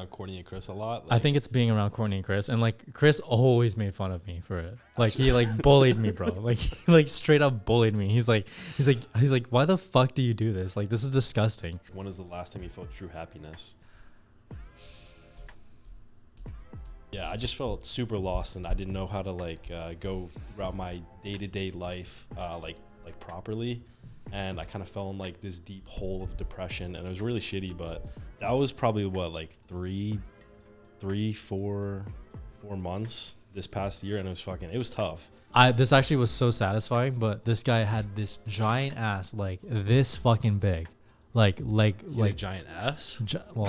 around Courtney and Chris a lot. I think it's being around Courtney and Chris, and like Chris always made fun of me for it. Like he like bullied me, bro. Like he like straight up bullied me. He's like, why the fuck do you do this? Like this is disgusting. When is the last time you felt true happiness? Yeah, I just felt super lost, and I didn't know how to like go throughout my day-to-day life like properly, and I kind of fell in like this deep hole of depression, and it was really shitty. But that was probably what, like 4 months this past year, and it was tough. This actually was so satisfying, but this guy had this giant ass, like this fucking big, like giant ass. Well.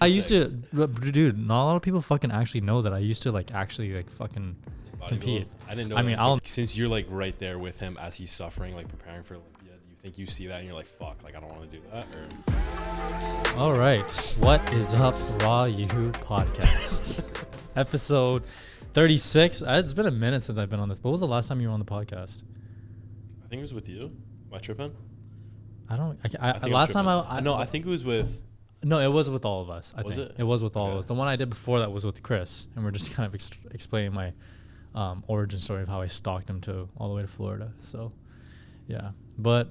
I used to, dude, not a lot of people fucking actually know that I used to like actually like fucking compete. I didn't know. I mean, since you're like right there with him as he's suffering, like preparing for Olympia, do you think you see that and you're like, fuck, like I don't want to do that? Or? All right, what is up, Raw You Podcast, episode 36. It's been a minute since I've been on this. What was the last time you were on the podcast? I think it was with you. Am I tripping? I last time I think it was with. No, it was with all of us. I think it was with all of us. The one I did before that was with Chris, and we're just kind of explaining my origin story of how I stalked him all the way to Florida. So, yeah. But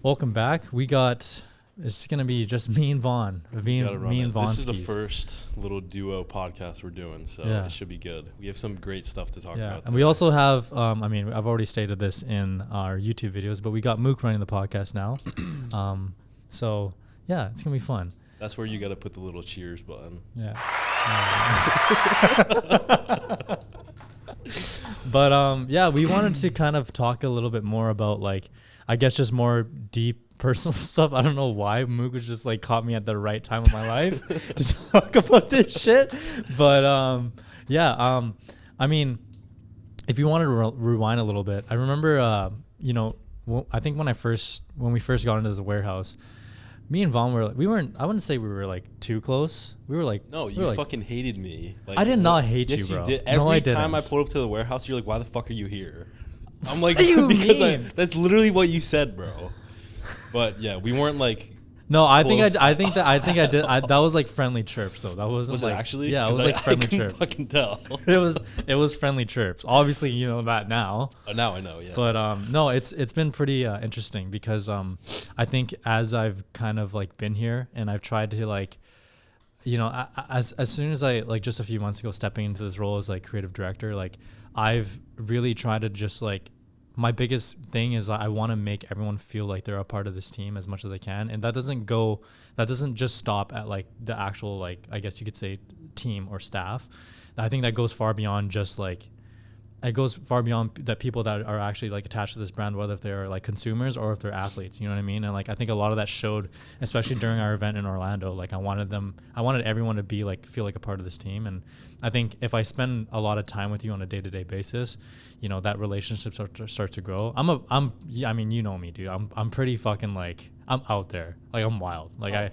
welcome back. It's gonna be just me and Vaughn. Me and Vaughn. This is the first little duo podcast we're doing, so it should be good. We have some great stuff to talk about today. And we also have, I've already stated this in our YouTube videos, but we got Mook running the podcast now. So yeah, it's gonna be fun. That's where you got to put the little cheers button. Yeah. But we wanted to kind of talk a little bit more about like, I guess just more deep personal stuff. I don't know why Mook was just like caught me at the right time of my life to talk about this shit. But I mean, if you wanted to rewind a little bit, I remember, I think when we first got into this warehouse, me and Vaughn I wouldn't say we were like too close. We were like, no, you fucking hated me. Like, I did not hate you, bro. Yes, you did. Every time I pulled up to the warehouse, you're like, why the fuck are you here? I'm like, what do you mean? That's literally what you said, bro. But yeah, we weren't like. No, I think I did. That was like friendly chirps, though. That wasn't was like, it actually? Yeah, it was like friendly chirps. I couldn't fucking tell. It was friendly chirps. Obviously, you know that now. Now I know, yeah. But no, it's been pretty interesting because I think as I've kind of like been here and I've tried to like, as soon as I like just a few months ago stepping into this role as like creative director, like I've really tried to just like. My biggest thing is I want to make everyone feel like they're a part of this team as much as they can. And that doesn't just stop at like the actual, like, I guess you could say team or staff. I think that goes far beyond just like, it goes far beyond the people that are actually like attached to this brand, whether if they're like consumers or if they're athletes, you know what I mean? And like, I think a lot of that showed, especially during our event in Orlando. Like I wanted everyone to be like, feel like a part of this team. And I think if I spend a lot of time with you on a day-to-day basis, that relationship starts to grow. I mean, you know me, dude. I'm pretty fucking like, I'm out there. Like I'm wild. Like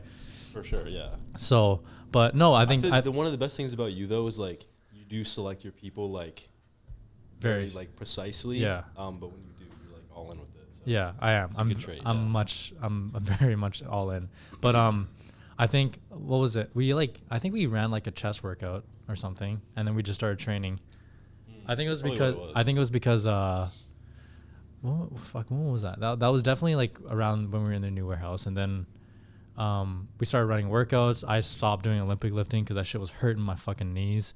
for sure. Yeah. So, but no, I think one of the best things about you though is like, you do select your people like, very like precisely, but when you do, you're like all in with it. So yeah, I am. I'm very much all in. But I think what was it? I think we ran like a chest workout or something, and then we just started training. I think it was because what was that? That was definitely like around when we were in the new warehouse, and then we started running workouts. I stopped doing Olympic lifting because that shit was hurting my fucking knees.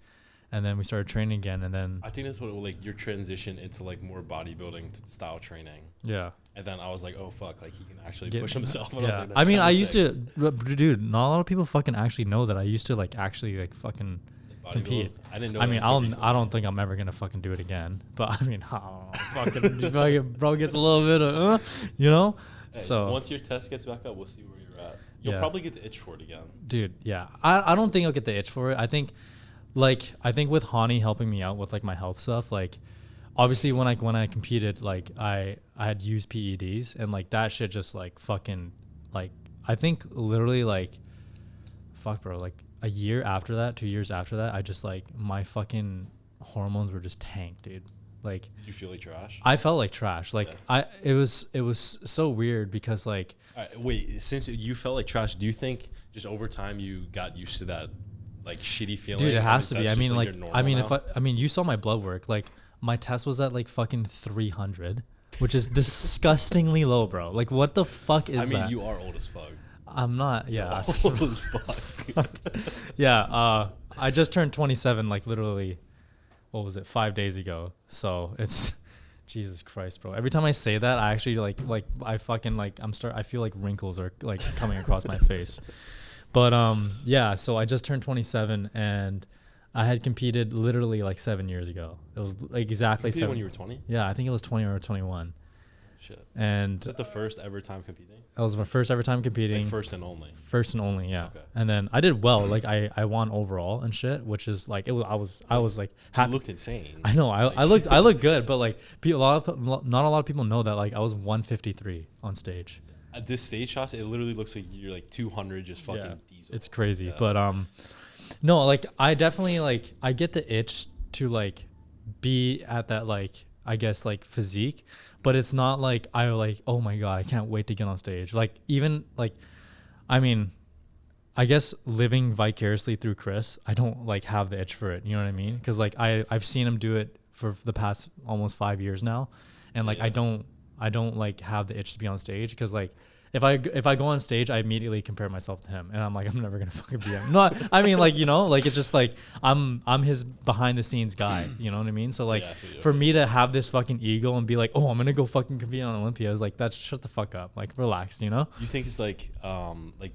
And then we started training again, and then I think that's what like your transition into like more bodybuilding style training. Yeah. And then I was like, oh fuck, like he can actually push himself. And yeah. I was like, I mean, I used to, dude. Not a lot of people fucking actually know that I used to like actually like fucking compete. I didn't know. I mean, I don't think I'm ever gonna fucking do it again. But I mean, fucking bro gets a little bit of, Hey, so once your test gets back up, we'll see where you're at. You'll probably get the itch for it again, dude. Yeah, I don't think I'll get the itch for it. I think with Hani helping me out with like my health stuff, like obviously when I competed, like I had used PEDs and like that shit just like fucking like I think literally like fuck bro, like a year after that, 2 years after that, I just like my fucking hormones were just tanked, dude. Like, did you feel like trash? I felt like trash. Like Yeah. it was so weird because like, Wait, since you felt like trash, do you think just over time you got used to that like shitty feeling? dude, it or has is to that be. I just, mean, like, your normal I mean, now? I mean, you saw my blood work. Like, my test was at like fucking 300, which is disgustingly low, bro. Like, what the fuck is that? I mean, you are old as fuck. I'm not. Yeah. Old as fuck. Yeah. I just turned 27. Like, literally, what was it? 5 days ago. So it's. Jesus Christ, bro. Every time I say that, I actually like I fucking like I feel like wrinkles are like coming across my face. But yeah, so I just turned 27 and I had competed literally like 7 years ago. It was like exactly 7 when you were 20? Yeah, I think it was 20 or 21. Shit. And Is that the first ever time competing? that was my first ever time competing. Like first and only. First and only, yeah. Okay. And then I did well. Like I won overall and shit, which is like I was like happy. You looked insane. I know. I looked good, but like not a lot of people know that like I was 153 on stage. At this stage shots, it literally looks like you're like 200 just fucking diesel. It's crazy. Yeah. But no, like I definitely like I get the itch to like be at that like I guess like physique, but it's not like I like, oh my God, I can't wait to get on stage. Like even like I mean, I guess living vicariously through Chris, I don't like have the itch for it. You know what I mean? Because like I've seen him do it for the past almost 5 years now, and like Yeah. I don't like have the itch to be on stage because like if I go on stage, I immediately compare myself to him, and I'm like I'm never gonna fucking be him. No, I mean like you know like it's just like I'm his behind the scenes guy. You know what I mean? So like Yeah, for me to have this fucking ego and be like, oh, I'm gonna go fucking compete on Olympia is like that's shut the fuck up. Like relax, you know? Do you think it's like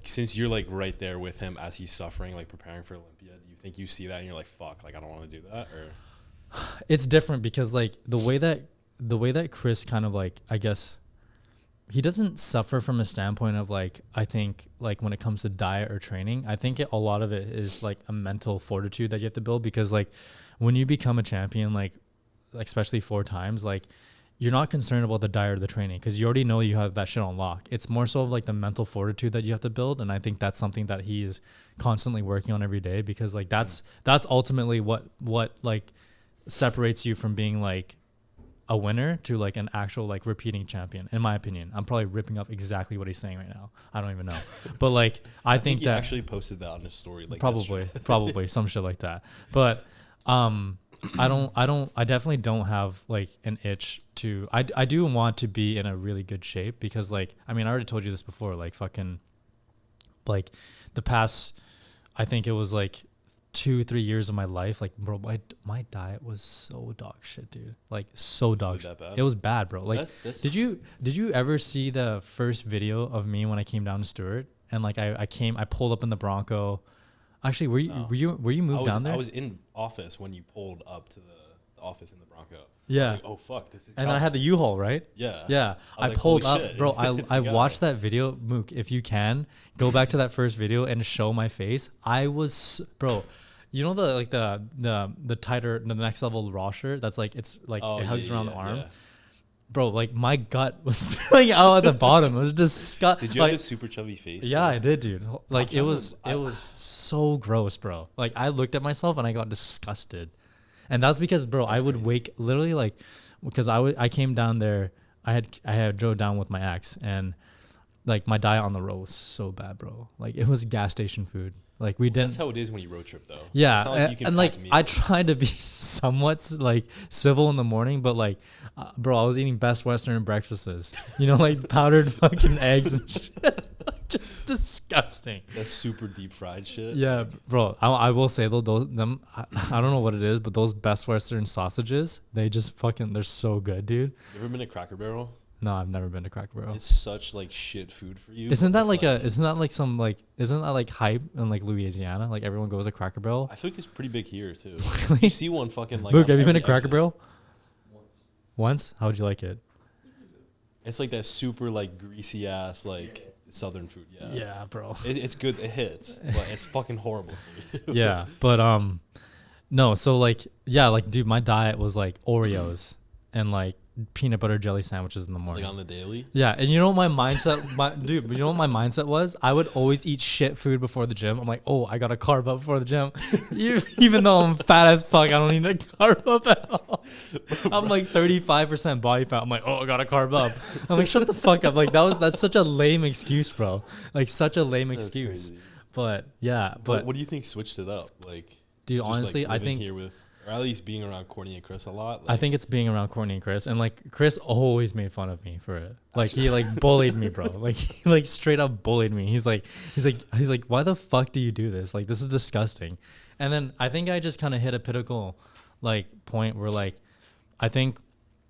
since you're like right there with him as he's suffering, like preparing for Olympia, do you think you see that and you're like, fuck, like I don't want to do that? Or It's different because like the way that Chris kind of like I guess he doesn't suffer from a standpoint of like I think like when it comes to diet or training, I think a lot of it is like a mental fortitude that you have to build because like when you become a champion like especially 4 times like you're not concerned about the diet or the training because you already know you have that shit on lock. It's more so of like the mental fortitude that you have to build, and I think that's something that he is constantly working on every day because like that's ultimately what like separates you from being like a winner to like an actual like repeating champion, in my opinion. I'm probably ripping up exactly what he's saying right now. I don't even know, but like I think he that actually posted that on his story, like probably some shit like that. But I definitely don't have like an itch to. I do want to be in a really good shape because like I mean I already told you this before. Like fucking like the past, I think it was like 2-3 years of my life, like bro, my diet was so dog shit, dude. Like so dog shit. It was bad, bro. Like did you ever see the first video of me when I came down to Stewart and like I pulled up in the Bronco? Actually, were you moved down there? I was in office when you pulled up to the office in the Bronco. Yeah. I was like, oh fuck, this is. And I had the U-Haul, right? Yeah. Yeah. I like, pulled holy up, shit, bro. I guy. watched that video, Mook. If you can go back to that first video and show my face, I was, bro. You know the tighter, the next level raw shirt that's like it's like it hugs around the arm. Yeah. Bro, like my gut was spilling out at the bottom. It was disgusting. Did you have a super chubby face? Yeah, I did, dude. Like it was so gross, bro. Like I looked at myself and I got disgusted. And that's because, bro, I would wake literally like because I came down there. I had drove down with my ex and like my diet on the road was so bad, bro. Like it was gas station food. Like we didn't. That's how it is when you road trip, though. Yeah, and like I tried to be somewhat like civil in the morning, but like, bro, I was eating Best Western breakfasts. You know, like powdered fucking eggs and shit. Just disgusting. That's super deep fried shit. Yeah, bro. I will say though, I don't know what it is, but those Best Western sausages, they just fucking they're so good, dude. You ever been to Cracker Barrel? No, I've never been to Cracker Barrel. It's such like shit food for you. Isn't that like hype in like Louisiana? Like everyone goes to Cracker Barrel. I feel like it's pretty big here too. Really? You see one fucking like. Luke, have you been to Cracker Barrel? Once? How'd you like it? It's like that super like greasy ass like Southern food. Yeah. Yeah, bro. It's good. It hits, but it's fucking horrible for you. Yeah, but no. So like, yeah, like, dude, my diet was like Oreos and like peanut butter jelly sandwiches in the morning. Like on the daily? Yeah, and you know what my mindset, dude, you know what my mindset was? I would always eat shit food before the gym. I'm like, oh, I got to carb up before the gym. Even though I'm fat as fuck, I don't need to carb up at all. I'm like 35% body fat. I'm like, oh, I got to carb up. I'm like, shut the fuck up. Like that's such a lame excuse, bro. Like such a lame excuse. Crazy. But yeah, but what do you think switched it up? Like, dude, just, honestly, like, I think here with, or at least being around Courtney and Chris a lot. Like, I think it's being around Courtney and Chris, and like Chris always made fun of me for it. Like he like bullied me, bro. Like he like straight up bullied me. He's like, why the fuck do you do this? Like this is disgusting. And then I think I just kind of hit a pinnacle, like point where like, I think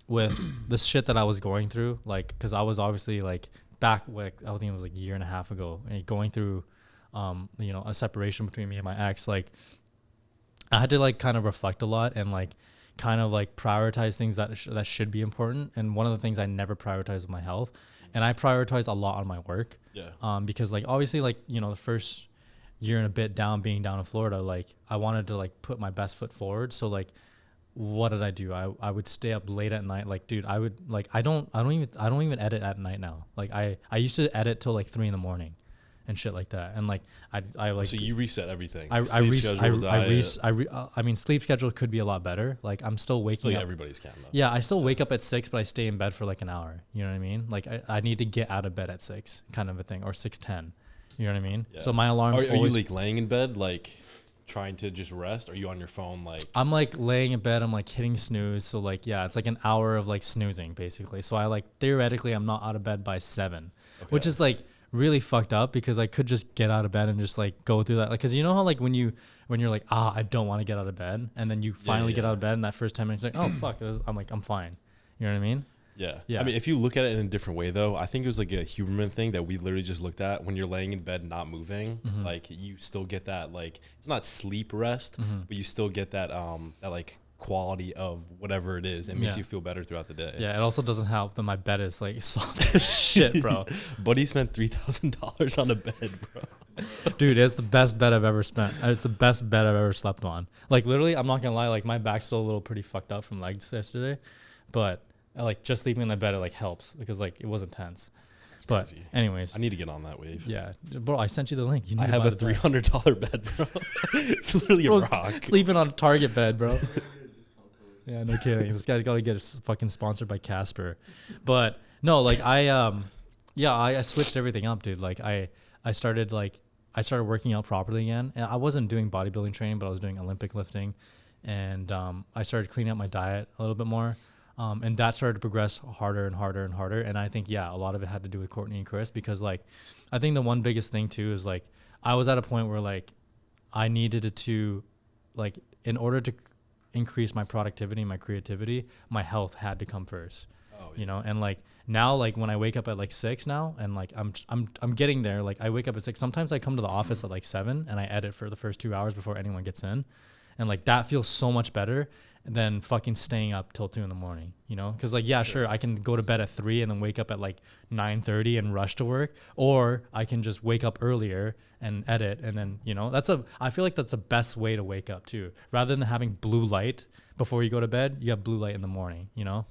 with the shit that I was going through, like, cause I was obviously like back, like I think it was like a year and a half ago, and going through, you know, a separation between me and my ex, like. I had to like kind of reflect a lot and like kind of like prioritize things that that should be important. And one of the things I never prioritize was my health, and I prioritize a lot on my work. Yeah. Because like obviously like, you know, the first year and a bit being down in Florida, like I wanted to like put my best foot forward. So like, what did I do? I would stay up late at night. Like, dude, I would like, I don't even edit at night now. Like I used to edit till like 3 a.m. and shit like that. And like I like, so you reset everything. I mean, sleep schedule could be a lot better. Like I'm still waking up. Everybody's can though. Yeah, I still wake up at 6, but I stay in bed for like an hour. You know what I mean? Like I need to get out of bed at 6, kind of a thing, or 6:10. You know what I mean? Yeah. So my alarm's Are always. you like laying in bed, like trying to just rest? Or are you on your phone, like? I'm like laying in bed. I'm like hitting snooze. So like, yeah, it's like an hour of like snoozing basically. So I like theoretically I'm not out of bed by 7, which is like really fucked up because I could just get out of bed and just like go through that. Like, cause you know how like when you're like, I don't want to get out of bed, and then you finally get out of bed and that first 10 minutes, like, oh fuck, I'm like, I'm fine. You know what I mean? Yeah. Yeah. I mean, if you look at it in a different way though, I think it was like a Huberman thing that we literally just looked at. When you're laying in bed, not moving, like you still get that, like, it's not sleep rest, but you still get that, that like quality of whatever it is. It makes you feel better throughout the day. Yeah. It also doesn't help that my bed is like soft as shit, bro. Buddy spent $3,000 on a bed, bro. Dude, it's the best bed I've ever spent. It's the best bed I've ever slept on. Like literally, I'm not gonna lie, like my back's still a little pretty fucked up from legs yesterday, but like just sleeping in the bed, it like helps because like it was intense. But anyways, I need to get on that wave. Yeah, bro, I sent you the link. You I have a $300 bed, bro. It's literally a rock. Sleeping on a Target bed, bro. Yeah, no kidding. This guy's got to get fucking sponsored by Casper. But no, like I switched everything up, dude. Like I started working out properly again. And I wasn't doing bodybuilding training, but I was doing Olympic lifting, and I started cleaning up my diet a little bit more. And that started to progress harder and harder and harder. And I think, yeah, a lot of it had to do with Courtney and Chris, because like, I think the one biggest thing too is like, I was at a point where like, I needed to, like, in order to increase my productivity, my creativity, my health had to come first. Oh, yeah. You know, and like now, like when I wake up at like 6 now, and like I'm getting there. Like I wake up at 6. Sometimes I come to the office at like 7 and I edit for the first 2 hours before anyone gets in, and like that feels so much better than fucking staying up till 2 a.m, you know? Cause like, yeah, sure, I can go to bed at 3 and then wake up at like 9:30 and rush to work, or I can just wake up earlier and edit. And then, you know, I feel like that's the best way to wake up too. Rather than having blue light before you go to bed, you have blue light in the morning, you know?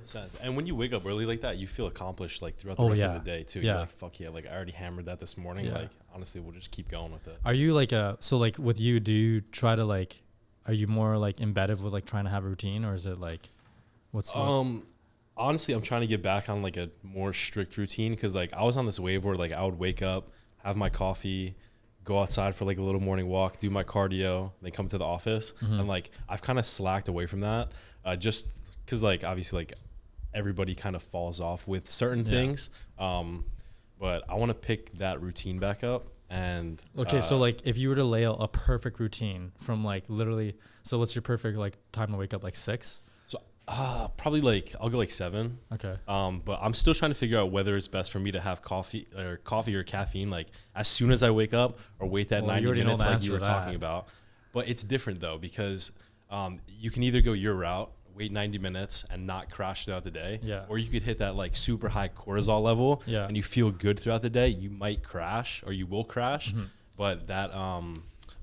Sense. And when you wake up early like that, you feel accomplished like throughout the rest of the day too. You're like, fuck yeah, like I already hammered that this morning. Like honestly, we'll just keep going with it. Are you like so like with you, do you try to like, are you more like embedded with like trying to have a routine, or is it like, what's honestly, I'm trying to get back on like a more strict routine, because like I was on this wave where like I would wake up, have my coffee, go outside for like a little morning walk, do my cardio, then come to the office. And like I've kind of slacked away from that, just because like obviously like everybody kind of falls off with certain things, but I want to pick that routine back up. And okay, so like if you were to lay out a perfect routine from like literally, so what's your perfect like time to wake up? Like 6? So probably like I'll go like 7. Okay. But I'm still trying to figure out whether it's best for me to have coffee or caffeine like as soon as I wake up, or wait that 90 minutes like you were talking about. But it's different though, because you can either go your route, wait 90 minutes and not crash throughout the day, or you could hit that like super high cortisol level, and you feel good throughout the day. You might crash, or you will crash, but that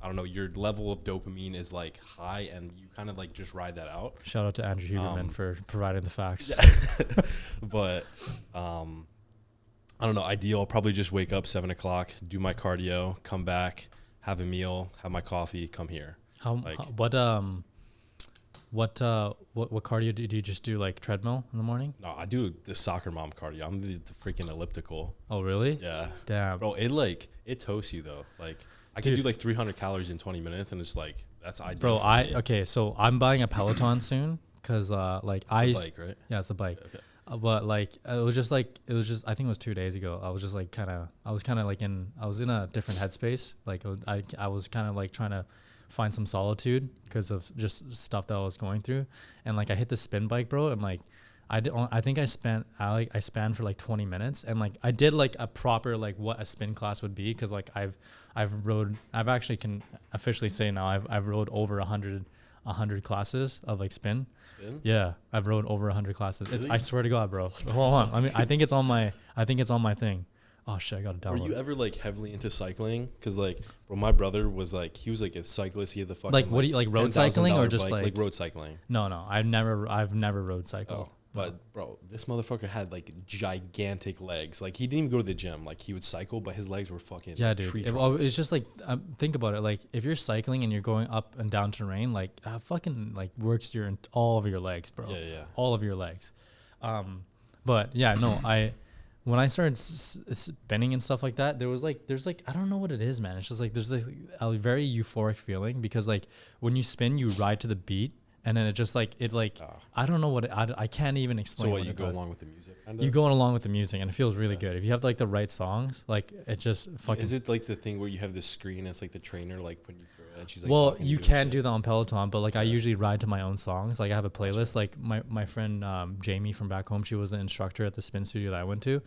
I don't know, your level of dopamine is like high, and you kind of like just ride that out. Shout out to Andrew Huberman for providing the facts. But I don't know, ideal. I'll probably just wake up 7 o'clock, do my cardio, come back, have a meal, have my coffee, come here. What cardio do you just do, like treadmill in the morning? No, I do the soccer mom cardio. I'm the freaking elliptical. Oh, really? Yeah. Damn. Bro, it toasts you though. Like I can do like 300 calories in 20 minutes, and it's like, that's ideal. Bro, okay, so I'm buying a Peloton soon because like it's a bike, right? Yeah, it's a bike. Okay. But like it was just I think it was 2 days ago. I was just like I was in a different headspace. Like I was kind of like trying to find some solitude because of just stuff that I was going through, and like I hit the spin bike, bro, and like I think I spanned for like 20 minutes, and like I did like a proper like what a spin class would be, because like I've actually can officially say now I've rode over 100 classes of like spin. Yeah, I've rode over 100 classes. Really? I swear to God, bro. Hold on. I mean, I think it's on my thing. Oh shit, I gotta download. Were you ever like heavily into cycling? Because like, bro, my brother was like, he was like a cyclist. He had the fucking like, what do you like, road cycling or just bike, like road cycling? No, I've never road cycled. Oh, but bro, this motherfucker had like gigantic legs. Like he didn't even go to the gym. Like he would cycle, but his legs were fucking dude. tree It's just like think about it. Like if you're cycling and you're going up and down terrain, like fucking like works all of your legs, bro. Yeah. All of your legs. But yeah, no, when I started spinning and stuff like that, there's like I don't know what it is, man. It's just like there's like a very euphoric feeling, because like when you spin, you ride to the beat, and then it just like I don't know what I can't even explain. So what you go along with the music? Kinda? You going along with the music, and it feels really good if you have like the right songs. Like it just fucking. Is it like the thing where you have the screen? It's like the trainer like putting you through it, and she's like. Well, you can do that on Peloton, but like I usually ride to my own songs. Like I have a playlist. Like my friend Jamie from back home, she was the instructor at the spin studio that I went to.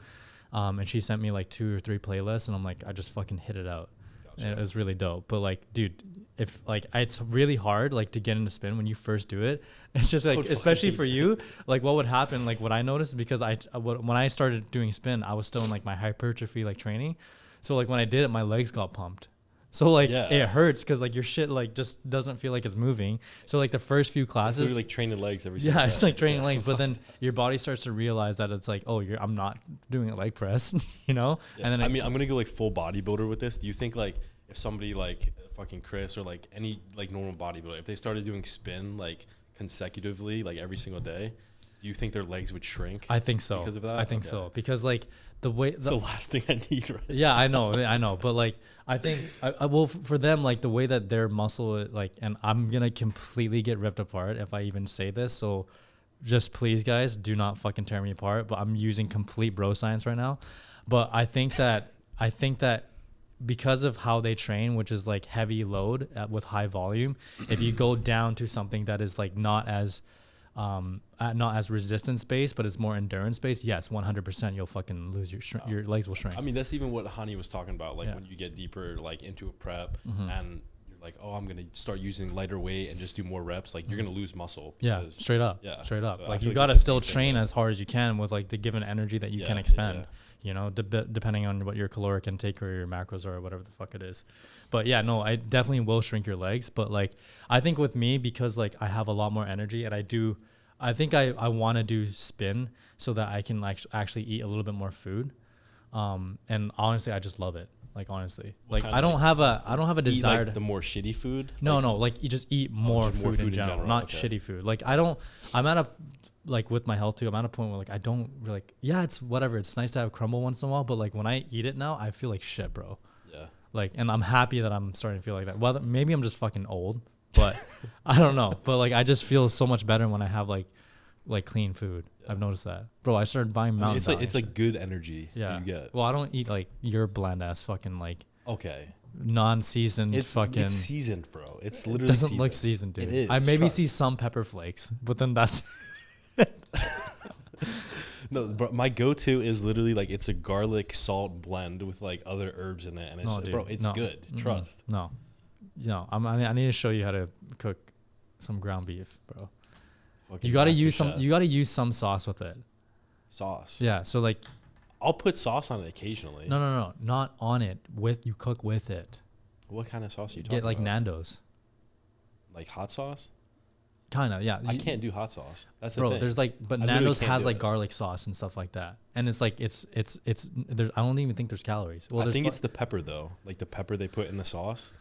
And she sent me like 2 or 3 playlists, and I'm like, I just fucking hit it out. Gotcha. And it was really dope. But like, dude, if like it's really hard like to get into spin when you first do it. It's just like, especially for you, like what would happen, like what I noticed, because when I started doing spin, I was still in like my hypertrophy like training. So like when I did it, my legs got pumped. So like it hurts because like your shit like just doesn't feel like it's moving. So like the first few classes, it's like training legs every single day. It's like training legs, but then your body starts to realize that it's like, oh, I'm not doing a leg press, you know. Yeah. And then I'm gonna go like full bodybuilder with this. Do you think like if somebody like fucking Chris or like any like normal bodybuilder, if they started doing spin like consecutively like every single day, do you think their legs would shrink? I think so. Because of that? I think so. Because like the way it's the last thing I need, right? Yeah, I know. But like I think well for them, like the way that their muscle like, and I'm gonna completely get ripped apart if I even say this. So just please guys, do not fucking tear me apart. But I'm using complete bro science right now. But I think that because of how they train, which is like heavy load with high volume, if you go down to something that is like not as resistance based, but it's more endurance based, yes, 100% you'll fucking lose your legs will shrink. I mean, that's even what Hani was talking about, like when you get deeper like into a prep and you're like, oh, I'm gonna start using lighter weight and just do more reps, like you're gonna lose muscle. Straight up. So like you gotta still train as hard as you can with like the given energy that you can expend. You know, depending on what your caloric intake or your macros are or whatever the fuck it is. But yeah, no, I definitely will shrink your legs. But like, I think with me, because like I have a lot more energy, and I think I want to do spin so that I can like actually eat a little bit more food. And honestly, I just love it. Like honestly, like I don't have a desire eat, like, the more shitty food. No, like you just eat more food in general, not shitty food. Like I'm at a, like with my health too, I'm at a point where like I don't really like, it's whatever. It's nice to have crumble once in a while, but like when I eat it now, I feel like shit, bro. Yeah. Like, and I'm happy that I'm starting to feel like that. Well, maybe I'm just fucking old, but I don't know. But like I just feel so much better when I have like clean food. I've noticed that, bro. I started buying Mountain. It's like good energy. Yeah. You get. Well, I don't eat like your bland ass fucking like. Okay. Non-seasoned It's seasoned, bro. It's literally. It doesn't look seasoned, dude. It is. I maybe see some pepper flakes, but then that's. No, but my go-to is literally like it's a garlic salt blend with like other herbs in it, and it's it's good. Trust. No, I need to show you how to cook some ground beef, bro. Fucking you gotta use some. You gotta use some sauce with it. Sauce. Yeah. So like, I'll put sauce on it occasionally. No, not on it. You cook with it. What kind of sauce are you talking Get like about? Nando's. Like hot sauce? Kind of, yeah. I can't do hot sauce. That's the Bro, thing. there's like, but I literally Nando's can't has do like it. garlic sauce and stuff like that, and it's like it's there's I don't even think there's calories. Well, I there's think it's the pepper though. Like the pepper they put in the sauce.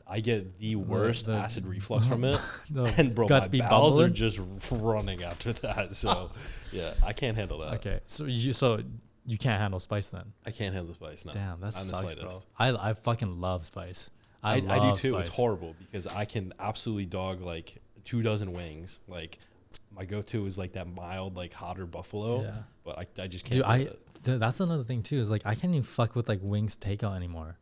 I get the worst the- acid reflux from it. the And bro, guts my be bowels are bubbling? just running after that. So yeah, I can't handle that. Okay, so you can't handle spice then. I can't handle spice now. Damn, that Not in the sucks, bro. slightest. I fucking love spice. I do love too. Spice. It's horrible because I can absolutely dog like 24 wings. Like my go-to is like that mild, like hotter buffalo. Yeah. But I just can't. Dude, do it. that's another thing too. Is like I can't even fuck with like wings takeout anymore.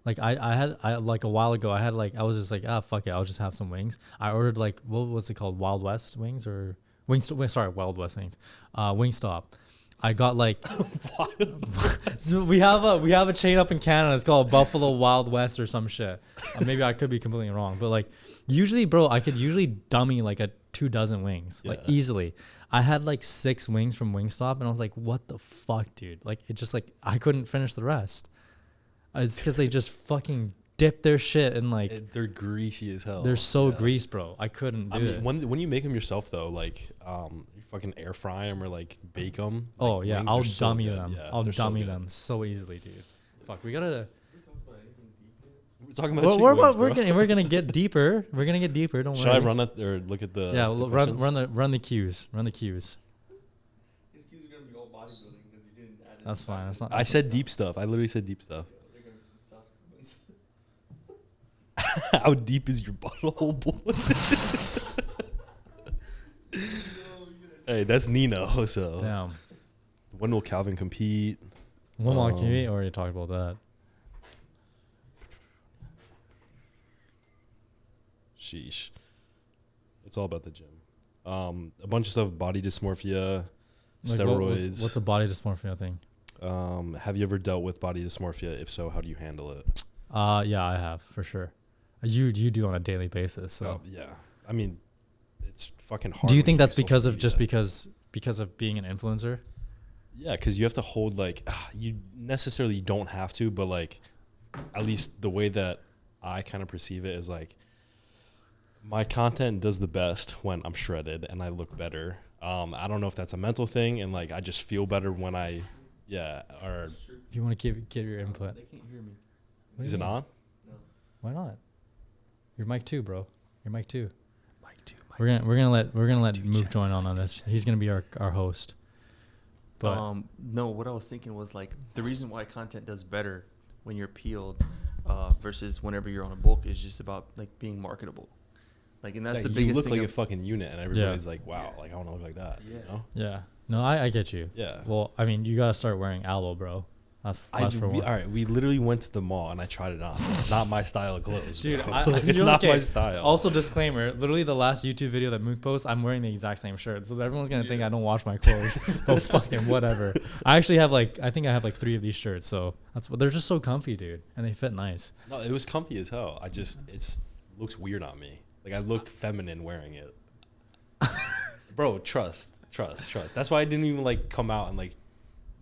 Like I like a while ago I was just like fuck it, I'll just have some wings. I ordered like what was it called, Wild West wings or Wild West wings, Wingstop. I got like so we have a chain up in Canada. It's called Buffalo Wild West or some shit. Maybe I could be completely wrong, but like usually, bro, I could usually dummy like 24 wings like easily. I had like 6 wings from Wingstop, and I was like, what the fuck, dude? Like it just like I couldn't finish the rest. It's because they just fucking dip their shit in like They're greasy as hell. they're so greased, bro. I couldn't do it. when you make them yourself though, like you fucking air fry them or like bake them. Oh like, yeah, wings I'll are so dummy good. them. Yeah, I'll they're so dummy good. them so easily, dude. Fuck, we gotta. We're talking about chicken wings, bro. We're gonna get deeper. We're gonna get deeper. Don't Should worry. I run it or look at the? Yeah, the run the cues. Run the cues. His cues are gonna be all bodybuilding because you didn't add. That's fine. That's not. I said deep stuff. I literally said deep stuff. They're gonna be some sauce movements. How deep is your butthole, boy? Hey, that's Nino. So Damn. when will Calvin compete? One more we already talked about that. Sheesh. It's all about the gym. A bunch of stuff: body dysmorphia, Like, steroids. what's the body dysmorphia thing? Have you ever dealt with body dysmorphia? If so, how do you handle it? Yeah, I have for sure. You do on a daily basis. So, Yeah. I mean, it's fucking hard. do you when think that's make because social of just media. because of being an influencer? Yeah, because you have to hold like you necessarily don't have to, but like at least the way that I kind of perceive it is like my content does the best when I'm shredded and I look better. I don't know if that's a mental thing, and like I just feel better when I, or If you want to give your input, They can't hear me. What do is you it mean? on? No. Why not? Your mic too, bro. Your mic too. Mike too. We're gonna let Two Mook check. join on this. He's gonna be our host. But No, what I was thinking was like the reason why content does better when you're peeled versus whenever you're on a bulk is just about like being marketable. Like, and that's the you biggest look thing. like a of- fucking unit, and everybody's like, "Wow, like I want to look like that." Yeah. You know? yeah, no, I get you. Yeah. Well, I mean, you gotta start wearing aloe, bro. That's for one. All right, we literally went to the mall and I tried it on. It's not my style of clothes, Dude, bro. I, It's you know, not okay, my style. Also, disclaimer: literally, the last YouTube video that Mook posts, I'm wearing the exact same shirt, so everyone's gonna think I don't wash my clothes. But fucking whatever. I actually have I think I have 3 of these shirts, so they're just so comfy, dude, and they fit nice. No, it was comfy as hell. It looks weird on me. Like I look feminine wearing it. Bro, trust. That's why I didn't even like come out and like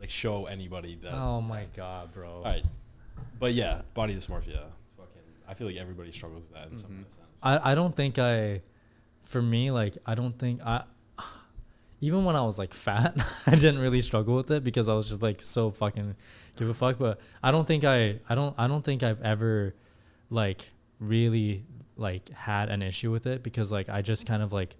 show anybody that. Oh my god, bro. All right, but yeah, body dysmorphia. It's fucking. I feel like everybody struggles with that in some sense. I don't think for me, like, I don't think even when I was like fat, I didn't really struggle with it because I was just like so fucking give a fuck. But I don't think I don't think I've ever like really like had an issue with it because like I just kind of like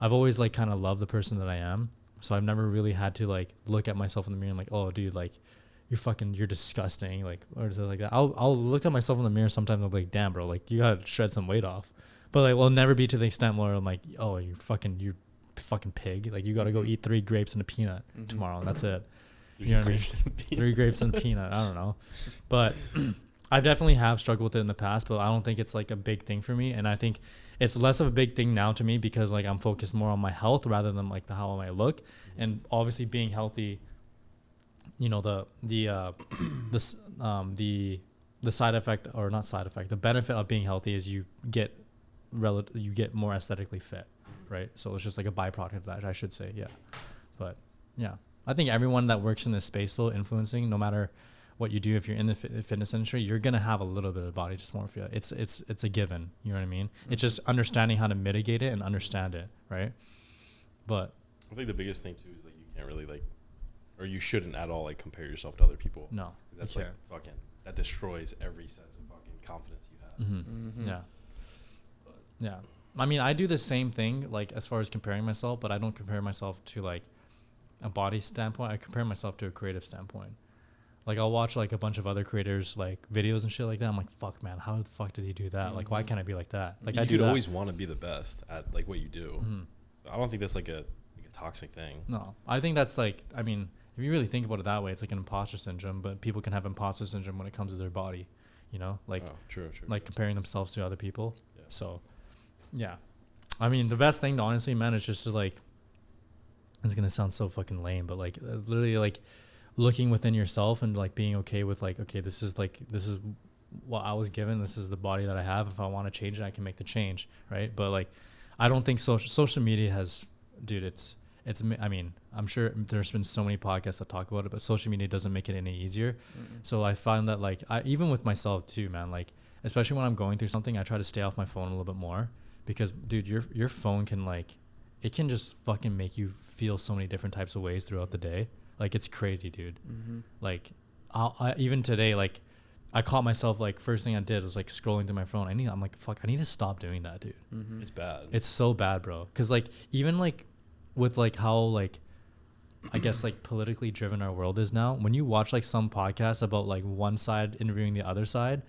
I've always like kind of loved the person that I am. So I've never really had to like look at myself in the mirror and like, oh dude, like you're disgusting, like, or something like that. I'll look at myself in the mirror sometimes. I'll be like, damn, bro, like you gotta shred some weight off. But like, we'll never be to the extent where I'm like, oh, you fucking pig. Like you gotta go eat 3 grapes and a peanut tomorrow. And that's it. You know what I mean? 3 grapes and a peanut. I don't know, but I definitely have struggled with it in the past. But I don't think it's like a big thing for me. And I think it's less of a big thing now to me because like I'm focused more on my health rather than like how I look. And obviously being healthy, you know, the side effect, or not side effect, the benefit of being healthy is you get more aesthetically fit, right? So it's just like a byproduct of that, I should say. Yeah. But yeah, I think everyone that works in this space though, influencing, no matter what you do, if you're in the fitness industry, you're gonna have a little bit of body dysmorphia. It's a given. You know what I mean? Mm-hmm. It's just understanding how to mitigate it and understand it, right? But I think the biggest thing too is like you can't really like, or you shouldn't at all like compare yourself to other people. no, That's you like fucking, that destroys every sense of fucking confidence you have. Mm-hmm. Yeah. Yeah. I mean, I do the same thing, like as far as comparing myself, but I don't compare myself to like a body standpoint. I compare myself to a creative standpoint. Like I'll watch like a bunch of other creators like videos and shit like that. I'm like, fuck man, how the fuck did he do that? Like, why can't I be like that? Like You I do could that. always want to be the best at like what you do. Mhm. I don't think that's like a toxic thing. No, I think that's like, I mean, if you really think about it that way, it's like an imposter syndrome, but people can have imposter syndrome when it comes to their body, you know, like, Oh, true. like comparing themselves to other people. Yeah. So, yeah. I mean, the best thing, honestly, man, is just to like, it's going to sound so fucking lame, but like literally like looking within yourself and like being okay with like, okay, this is what I was given. This is the body that I have. If I want to change it, I can make the change. Right. But like, I don't think social media has, dude, it's, I mean, I'm sure there's been so many podcasts that talk about it, but social media doesn't make it any easier. So I find that like, even with myself too, man, like, especially when I'm going through something, I try to stay off my phone a little bit more because dude, your phone can like, it can just fucking make you feel so many different types of ways throughout the day. Like it's crazy, dude. Like I even today, like I caught myself like first thing I did was like scrolling through my phone. I'm like, fuck, I need to stop doing that, dude. It's bad. It's so bad, bro. Cause like even like with like how like I guess like politically driven our world is now, when you watch like some podcasts about like one side interviewing the other side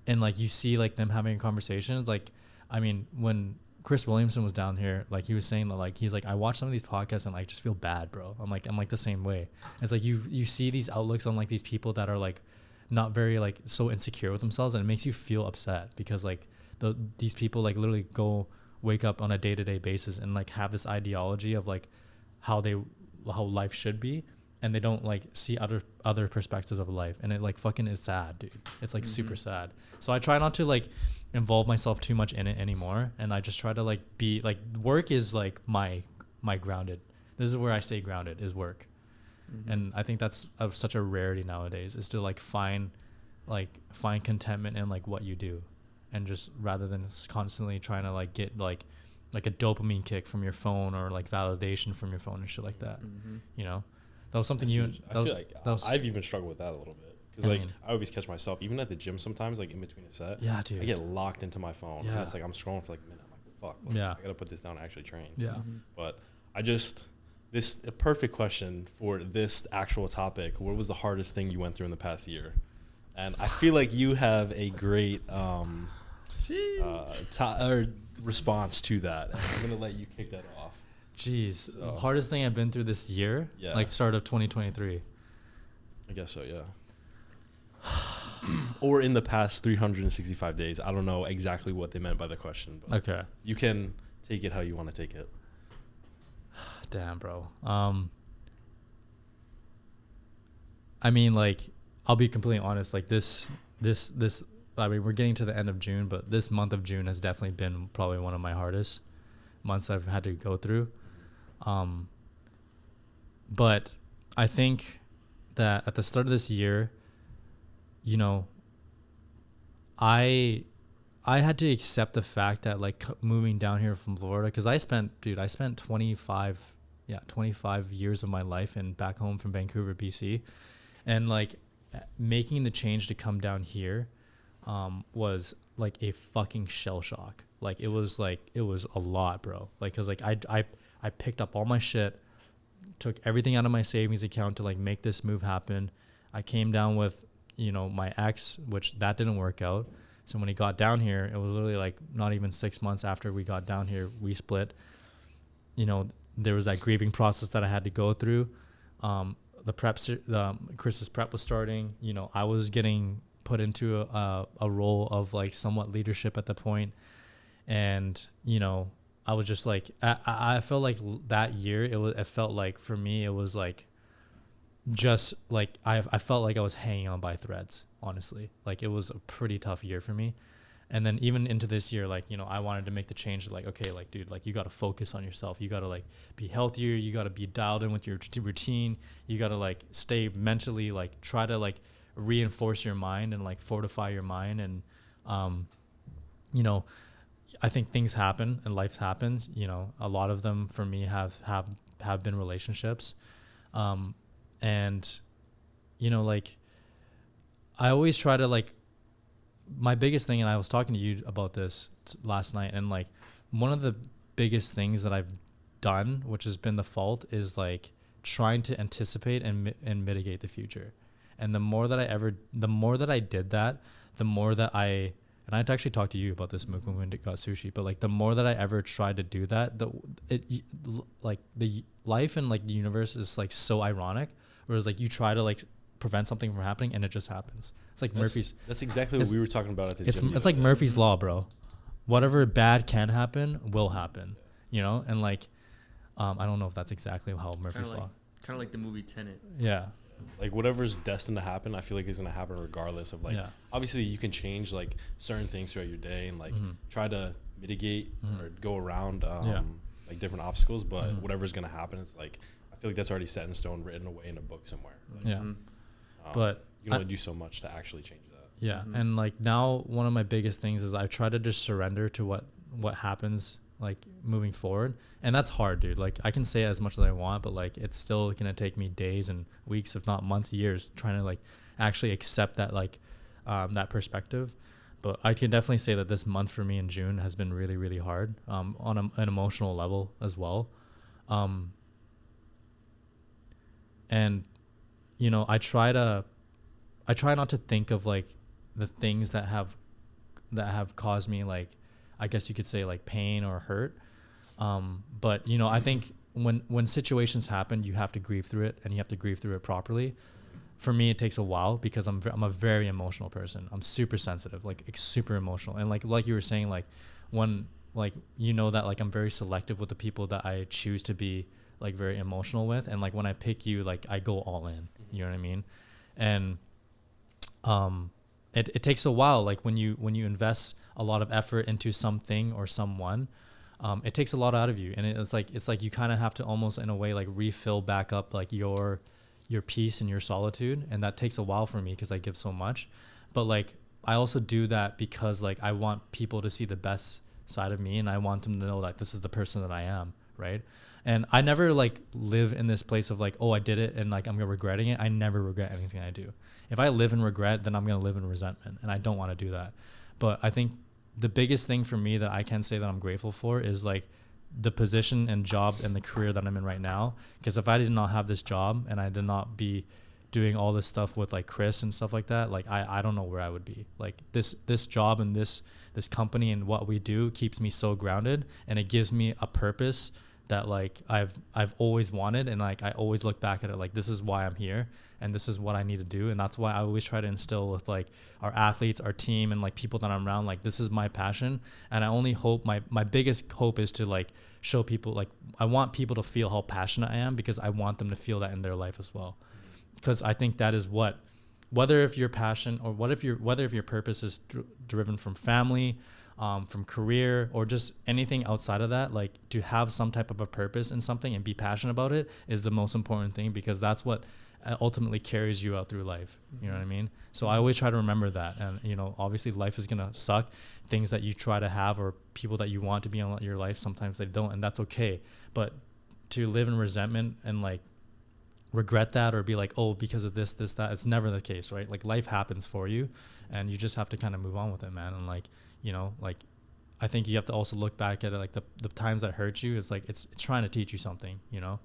and like you see like them having conversations, like I mean when Chris Williamson was down here, like he was saying that like he's like, I watch some of these podcasts and like just feel bad, bro. I'm like the same way. It's like you see these outlooks on like these people that are like not very like so insecure with themselves, and it makes you feel upset because like these people like literally wake up on a day-to-day basis and like have this ideology of like how life should be, and they don't like see other perspectives of life, and it like fucking is sad, dude. It's like super sad. So I try not to like involve myself too much in it anymore, and I just try to like be like, work is like my grounded, this is where I stay grounded, is work. And I think that's such a rarity nowadays, is to like find contentment in like what you do, and just rather than constantly trying to like get like a dopamine kick from your phone or like validation from your phone and shit like that. You know, that was something I've even struggled with that a little bit. Because like I always catch myself, even at the gym sometimes, like in between a set, yeah, dude, I get locked into my phone. Yeah. And it's like I'm scrolling for like a minute. I'm like, fuck, like, yeah, I gotta put this down and actually train. Yeah. But a perfect question for this actual topic. What was the hardest thing you went through in the past year? And I feel like you have a great response to that. And I'm gonna let you kick that off. Jeez, hardest thing I've been through this year, like start of 2023. I guess so, yeah. Or in the past 365 days. I don't know exactly what they meant by the question, but okay, you can take it how you want to take it. Damn, bro. I mean, like, I'll be completely honest. Like this. I mean, we're getting to the end of June, but this month of June has definitely been probably one of my hardest months I've had to go through. But I think that at the start of this year, you know, I had to accept the fact that like moving down here from Florida, because I spent 25 years of my life in back home from Vancouver, BC, and like making the change to come down here was like a fucking shell shock. Like it was a lot, bro. Like, cause like I picked up all my shit, took everything out of my savings account to like make this move happen. I came down with, you know, my ex, which that didn't work out. So when he got down here, it was literally like not even 6 months after we got down here, we split. You know, there was that grieving process that I had to go through. Chris's prep was starting. You know, I was getting put into a role of like somewhat leadership at the point. And, you know, I was just like, I felt like that year, it felt like for me, it was like, just like, I felt like I was hanging on by threads, honestly. Like it was a pretty tough year for me. And then even into this year, like, you know, I wanted to make the change, like, okay, like, dude, like, you got to focus on yourself. You got to like be healthier. You got to be dialed in with your routine. You got to like stay mentally, like try to like reinforce your mind and like fortify your mind. And, you know, I think things happen and life happens, you know, a lot of them for me have been relationships. And, you know, like I always try to like, my biggest thing, and I was talking to you about this last night, and like one of the biggest things that I've done, which has been the fault, is like trying to anticipate and mitigate the future. And the more that I did that, the more that and I had to actually talk to you about this when we got sushi, but like the more that I ever tried to do that, like the life and like the universe is like so ironic, whereas like you try to like prevent something from happening and it just happens. It's like That's exactly what we were talking about at the gym. It's like Murphy's Law, bro. Whatever bad can happen will happen, you know? And like, I don't know if that's exactly how Murphy's Law. Kind of like the movie Tenet. Yeah. Like whatever's destined to happen, I feel like is going to happen regardless of like, obviously you can change like certain things throughout your day and like try to mitigate or go around like different obstacles, but whatever's going to happen is like, I feel like that's already set in stone, written away in a book somewhere. Like, but you can only do so much to actually change that. Yeah. And like now one of my biggest things is I try to just surrender to what happens like moving forward. And that's hard, dude. Like I can say as much as I want, but like it's still going to take me days and weeks, if not months, years, trying to like actually accept that like that perspective. But I can definitely say that this month for me in June has been really, really hard on an emotional level as well. And you know, I try not to think of like the things that have caused me like, I guess you could say like pain or hurt. But you know, I think when situations happen, you have to grieve through it, and you have to grieve through it properly. For me, it takes a while because I'm a very emotional person. I'm super sensitive, like super emotional. And like you were saying, like when like, you know, that like I'm very selective with the people that I choose to be like very emotional with. And like when I pick you, like I go all in, you know what I mean? And it takes a while. Like when you invest a lot of effort into something or someone, it takes a lot out of you. And it's like you kind of have to almost in a way like refill back up like your peace and your solitude. And that takes a while for me because I give so much. But like I also do that because like I want people to see the best side of me, and I want them to know that this is the person that I am, right? And I never like live in this place of like, oh, I did it and like I'm regretting it. I never regret anything I do. If I live in regret, then I'm going to live in resentment, and I don't want to do that. But I think the biggest thing for me that I can say that I'm grateful for is like the position and job and the career that I'm in right now. Because if I did not have this job and I did not be doing all this stuff with like Chris and stuff like that, like I don't know where I would be. Like this job and this company and what we do keeps me so grounded, and it gives me a purpose that like I've always wanted. And like I always look back at it like, this is why I'm here and this is what I need to do. And that's why I always try to instill with like our athletes, our team, and like people that I'm around, like this is my passion. And I only hope my biggest hope is to like show people, like I want people to feel how passionate I am, because I want them to feel that in their life as well. Because I think that is what, whether if your passion or whether if your purpose is driven from family, from career, or just anything outside of that, like to have some type of a purpose in something and be passionate about it is the most important thing, because that's what ultimately carries you out through life. You know what I mean? So I always try to remember that. And, you know, obviously life is going to suck. Things that you try to have or people that you want to be in your life, sometimes they don't, and that's okay. But to live in resentment and like regret that or be like, oh, because of this, that, it's never the case, right? Like life happens for you and you just have to kind of move on with it, man. And like, you know, like I think you have to also look back at it, like the times that hurt you, it's like it's trying to teach you something, you know,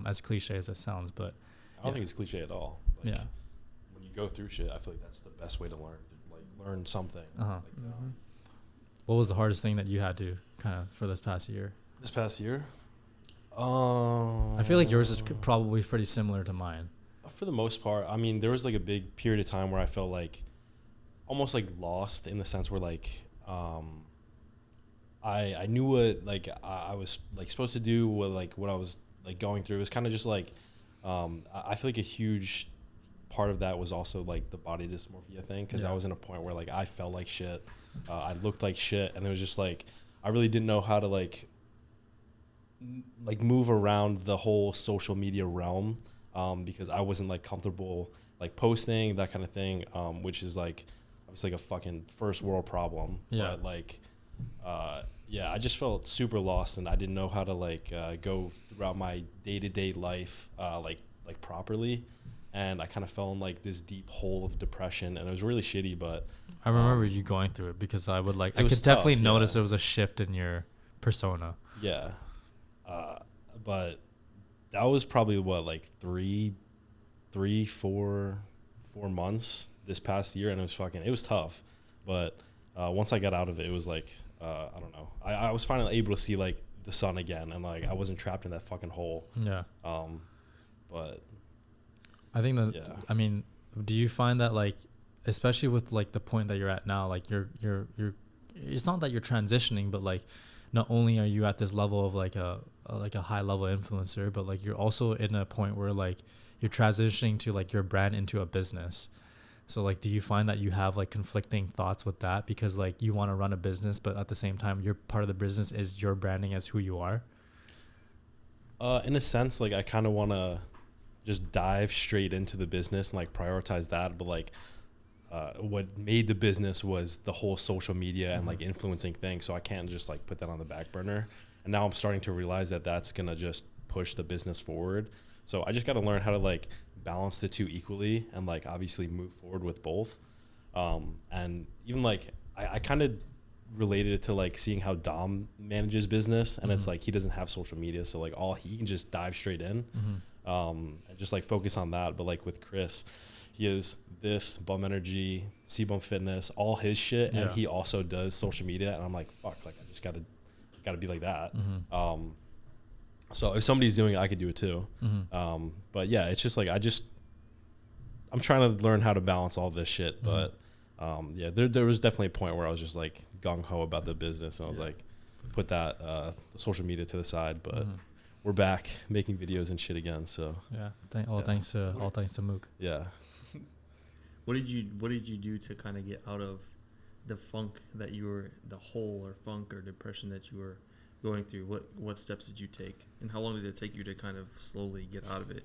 as cliche as it sounds. But I don't think it's cliche at all. Like, yeah. When you go through shit, I feel like that's the best way to learn. Like learn something. What was the hardest thing that you had to kind of for this past year? This past year? I feel like yours is probably pretty similar to mine. For the most part, I mean, there was like a big period of time where I felt like almost like lost, in the sense where like I knew what like I was like supposed to do, what I was like going through. It was kind of just like I feel like a huge part of that was also like the body dysmorphia thing, because I was in a point where like I felt like shit, I looked like shit, and it was just like I really didn't know how to like move around the whole social media realm, because I wasn't like comfortable like posting, that kind of thing, which is like obviously like a fucking first world problem. Yeah. But like, yeah, I just felt super lost, and I didn't know how to like go throughout my day-to-day life like properly, and I kind of fell in like this deep hole of depression, and it was really shitty. But I remember you going through it because I could was definitely tough, notice yeah. there was a shift in your persona. yeah, but that was probably what, like 4 months this past year, and it was tough. But once I got out of it, it was like I don't know. I was finally able to see like the sun again, and like I wasn't trapped in that fucking hole. Yeah. But I think that, yeah. I mean, do you find that like, especially with like the point that you're at now, like you're, it's not that you're transitioning, but like, not only are you at this level of like a high level influencer, but like you're also in a point where like you're transitioning to like your brand into a business. So like, do you find that you have like conflicting thoughts with that because like you want to run a business, but at the same time, your part of the business is your branding as who you are? In a sense, like I kind of want to just dive straight into the business and like prioritize that. But like what made the business was the whole social media and like influencing thing. So I can't just like put that on the back burner. And now I'm starting to realize that that's going to just push the business forward. So I just got to learn how to like balance the two equally and like obviously move forward with both. And even like I kind of related it to like seeing how Dom manages business, and it's like he doesn't have social media, so like he can just dive straight in and just like focus on that. But like with Chris, he is this Bum Energy, C-Bum Fitness, all his shit, and he also does social media, and I'm like, fuck, like I just gotta be like that. So if somebody's doing it, I could do it too. But yeah, it's just like I'm trying to learn how to balance all this shit. But yeah, there was definitely a point where I was just like gung ho about the business, and I was like, put that the social media to the side. But we're back making videos and shit again. So yeah, thanks to Mook. Yeah. What did you do to kind of get out of the funk that you were, the hole or funk or depression that you were going through? What steps did you take, and how long did it take you to kind of slowly get out of it?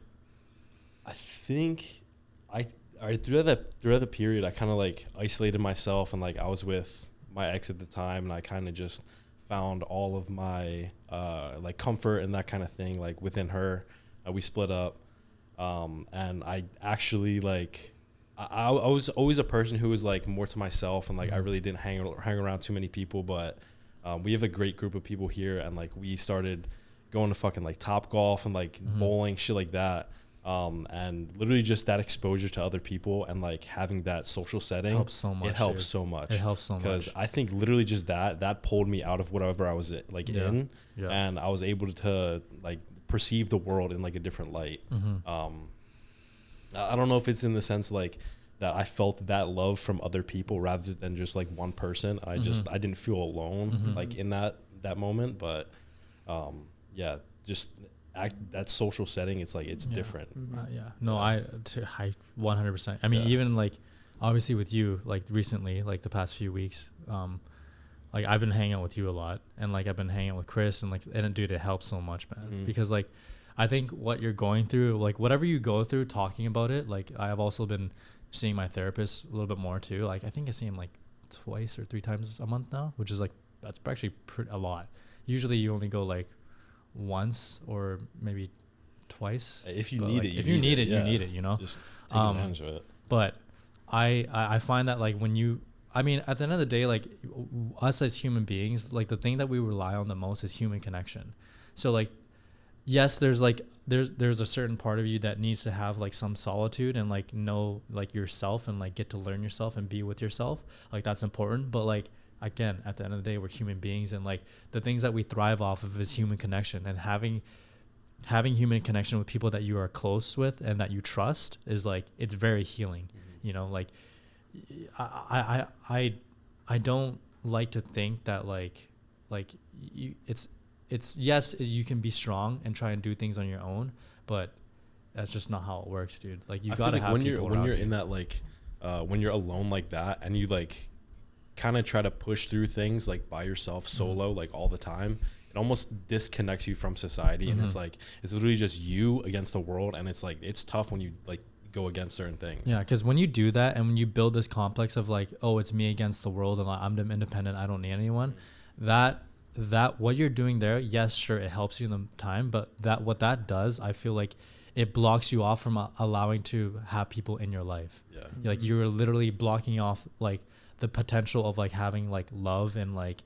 I think throughout the period, I kind of like isolated myself, and like I was with my ex at the time, and I kind of just found all of my like comfort and that kind of thing like within her. We split up, and I actually like I was always a person who was like more to myself, and like I really didn't hang around too many people. But we have a great group of people here, and like we started going to fucking like Top Golf and like bowling, shit like that. And literally just that exposure to other people and like having that social setting helps so much. It helps so much. It helps so much because I think literally just that pulled me out of whatever I was like in, and I was able to like perceive the world in like a different light. I don't know if it's in the sense like that I felt that love from other people rather than just like one person. I didn't feel alone like in that moment. But yeah, just that social setting, it's like it's different. I 100%. I mean, even like obviously with you, like recently, like the past few weeks, like I've been hanging out with you a lot, and like I've been hanging out with Chris, and dude, it helps so much, man. Because like I think what you're going through, like whatever you go through, talking about it, like I have also been seeing my therapist a little bit more too. Like I think I see him like twice or 3 times a month now, which is like that's actually a lot. Usually you only go like once or maybe twice. If you need like, it, if you need it, you need it, you know. Just take advantage of it. But I find that like when you, I mean, at the end of the day, like us as human beings, like the thing that we rely on the most is human connection. So like, yes, there's a certain part of you that needs to have like some solitude and like know like yourself and like get to learn yourself and be with yourself. Like that's important. But like, again, at the end of the day, we're human beings, and like the things that we thrive off of is human connection, and having human connection with people that you are close with and that you trust is like, it's very healing. You know, like I don't like to think that like you, it's yes, you can be strong and try and do things on your own, but that's just not how it works, dude. Like you gotta have people when you're you. in that like when you're alone like that, and you like kind of try to push through things like by yourself solo like all the time, it almost disconnects you from society. And it's like it's literally just you against the world, and it's like it's tough when you like go against certain things. Yeah, because when you do that and when you build this complex of like, oh, it's me against the world and like, I'm independent, I don't need anyone, that what you're doing there, yes, sure, it helps you in the time, but what that does, I feel like it blocks you off from allowing to have people in your life. Yeah. Like you're literally blocking off like the potential of like having like love and like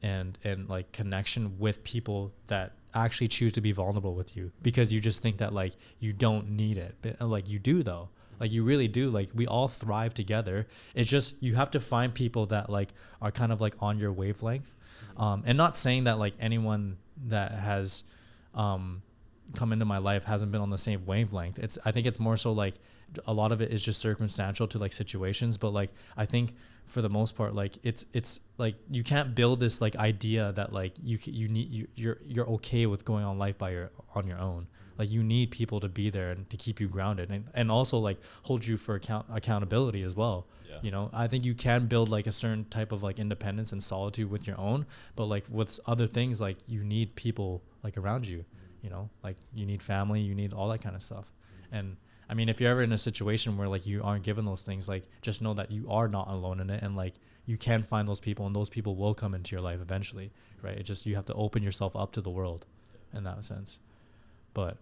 and like connection with people that actually choose to be vulnerable with you, because you just think that like you don't need it, but like you do though. Like you really do. Like we all thrive together. It's just you have to find people that like are kind of like on your wavelength. And not saying that like anyone that has come into my life hasn't been on the same wavelength. I think it's more so like a lot of it is just circumstantial to like situations, but like I think for the most part, like it's like you can't build this like idea that like you're okay with going on life on your own. Like you need people to be there and to keep you grounded and also like hold you for accountability as well. Yeah. You know, I think you can build like a certain type of like independence and solitude with your own, but like with other things, like you need people like around you, you know, like you need family, you need all that kind of stuff. And I mean, if you're ever in a situation where like you aren't given those things, like just know that you are not alone in it, and like you can find those people and those people will come into your life eventually, right? It just, you have to open yourself up to the world in that sense. But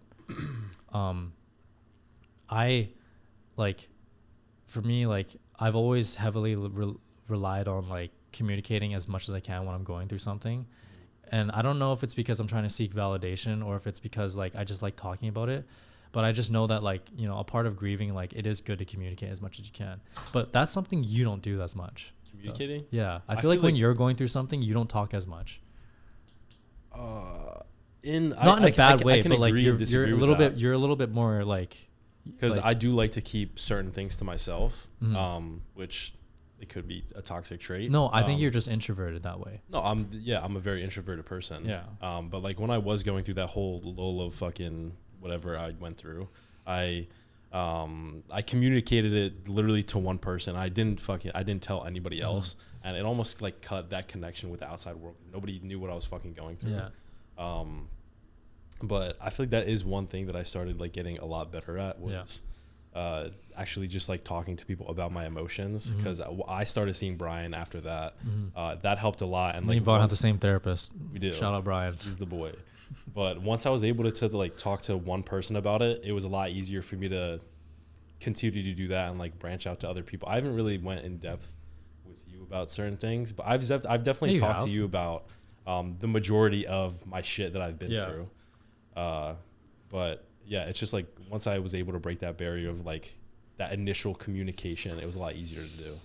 I like, for me, like I've always heavily relied on like communicating as much as I can when I'm going through something. And I don't know if it's because I'm trying to seek validation or if it's because like I just like talking about it, but I just know that like, you know, a part of grieving, like it is good to communicate as much as you can, but that's something you don't do as much. Communicating? So, yeah. I feel like when you're going through something, you don't talk as much. Not in a bad way, but like you're a little bit more like, because like, I do like to keep certain things to myself, which it could be a toxic trait. No, I think you're just introverted that way. No, I'm a very introverted person. Yeah. But like when I was going through that whole lull of fucking whatever I went through, I communicated it literally to one person. I didn't tell anybody else, and it almost like cut that connection with the outside world. Nobody knew what I was fucking going through. Yeah. But I feel like that is one thing that I started like getting a lot better at was actually just like talking to people about my emotions, because I started seeing Brian after that. That helped a lot. And me and Vaughn had the same therapist. We did. Shout out Brian. He's the boy. But once I was able to like talk to one person about it, it was a lot easier for me to continue to do that and like branch out to other people. I haven't really went in depth with you about certain things, but I've definitely talked to you about the majority of my shit that I've been through. But yeah, it's just like once I was able to break that barrier of like that initial communication, it was a lot easier to do.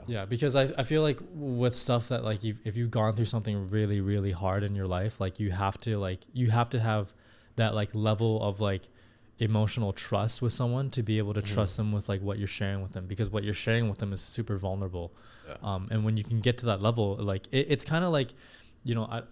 Yeah, because I feel like with stuff that like if you've gone through something really, really hard in your life, like you have to have that like level of like emotional trust with someone to be able to trust them with like what you're sharing with them, because what you're sharing with them is super vulnerable. And when you can get to that level, like it's kind of like, you know,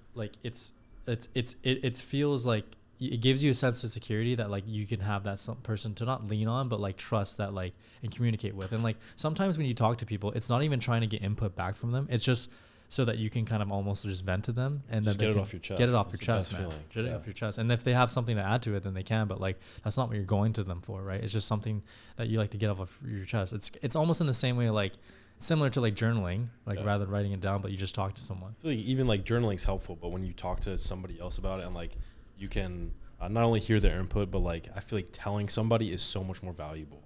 it feels like it gives you a sense of security that like you can have that some person to not lean on, but like trust that like and communicate with. And like sometimes when you talk to people, it's not even trying to get input back from them. It's just so that you can kind of almost just vent to them and then get it off your chest. Get it off your chest, man. Get it off your chest. And if they have something to add to it, then they can. But like that's not what you're going to them for, right? It's just something that you like to get off of your chest. It's almost in the same way, like similar to like journaling, like rather than writing it down, but you just talk to someone. I feel like even like journaling's helpful, but when you talk to somebody else about it and like you can not only hear their input, but like I feel like telling somebody is so much more valuable.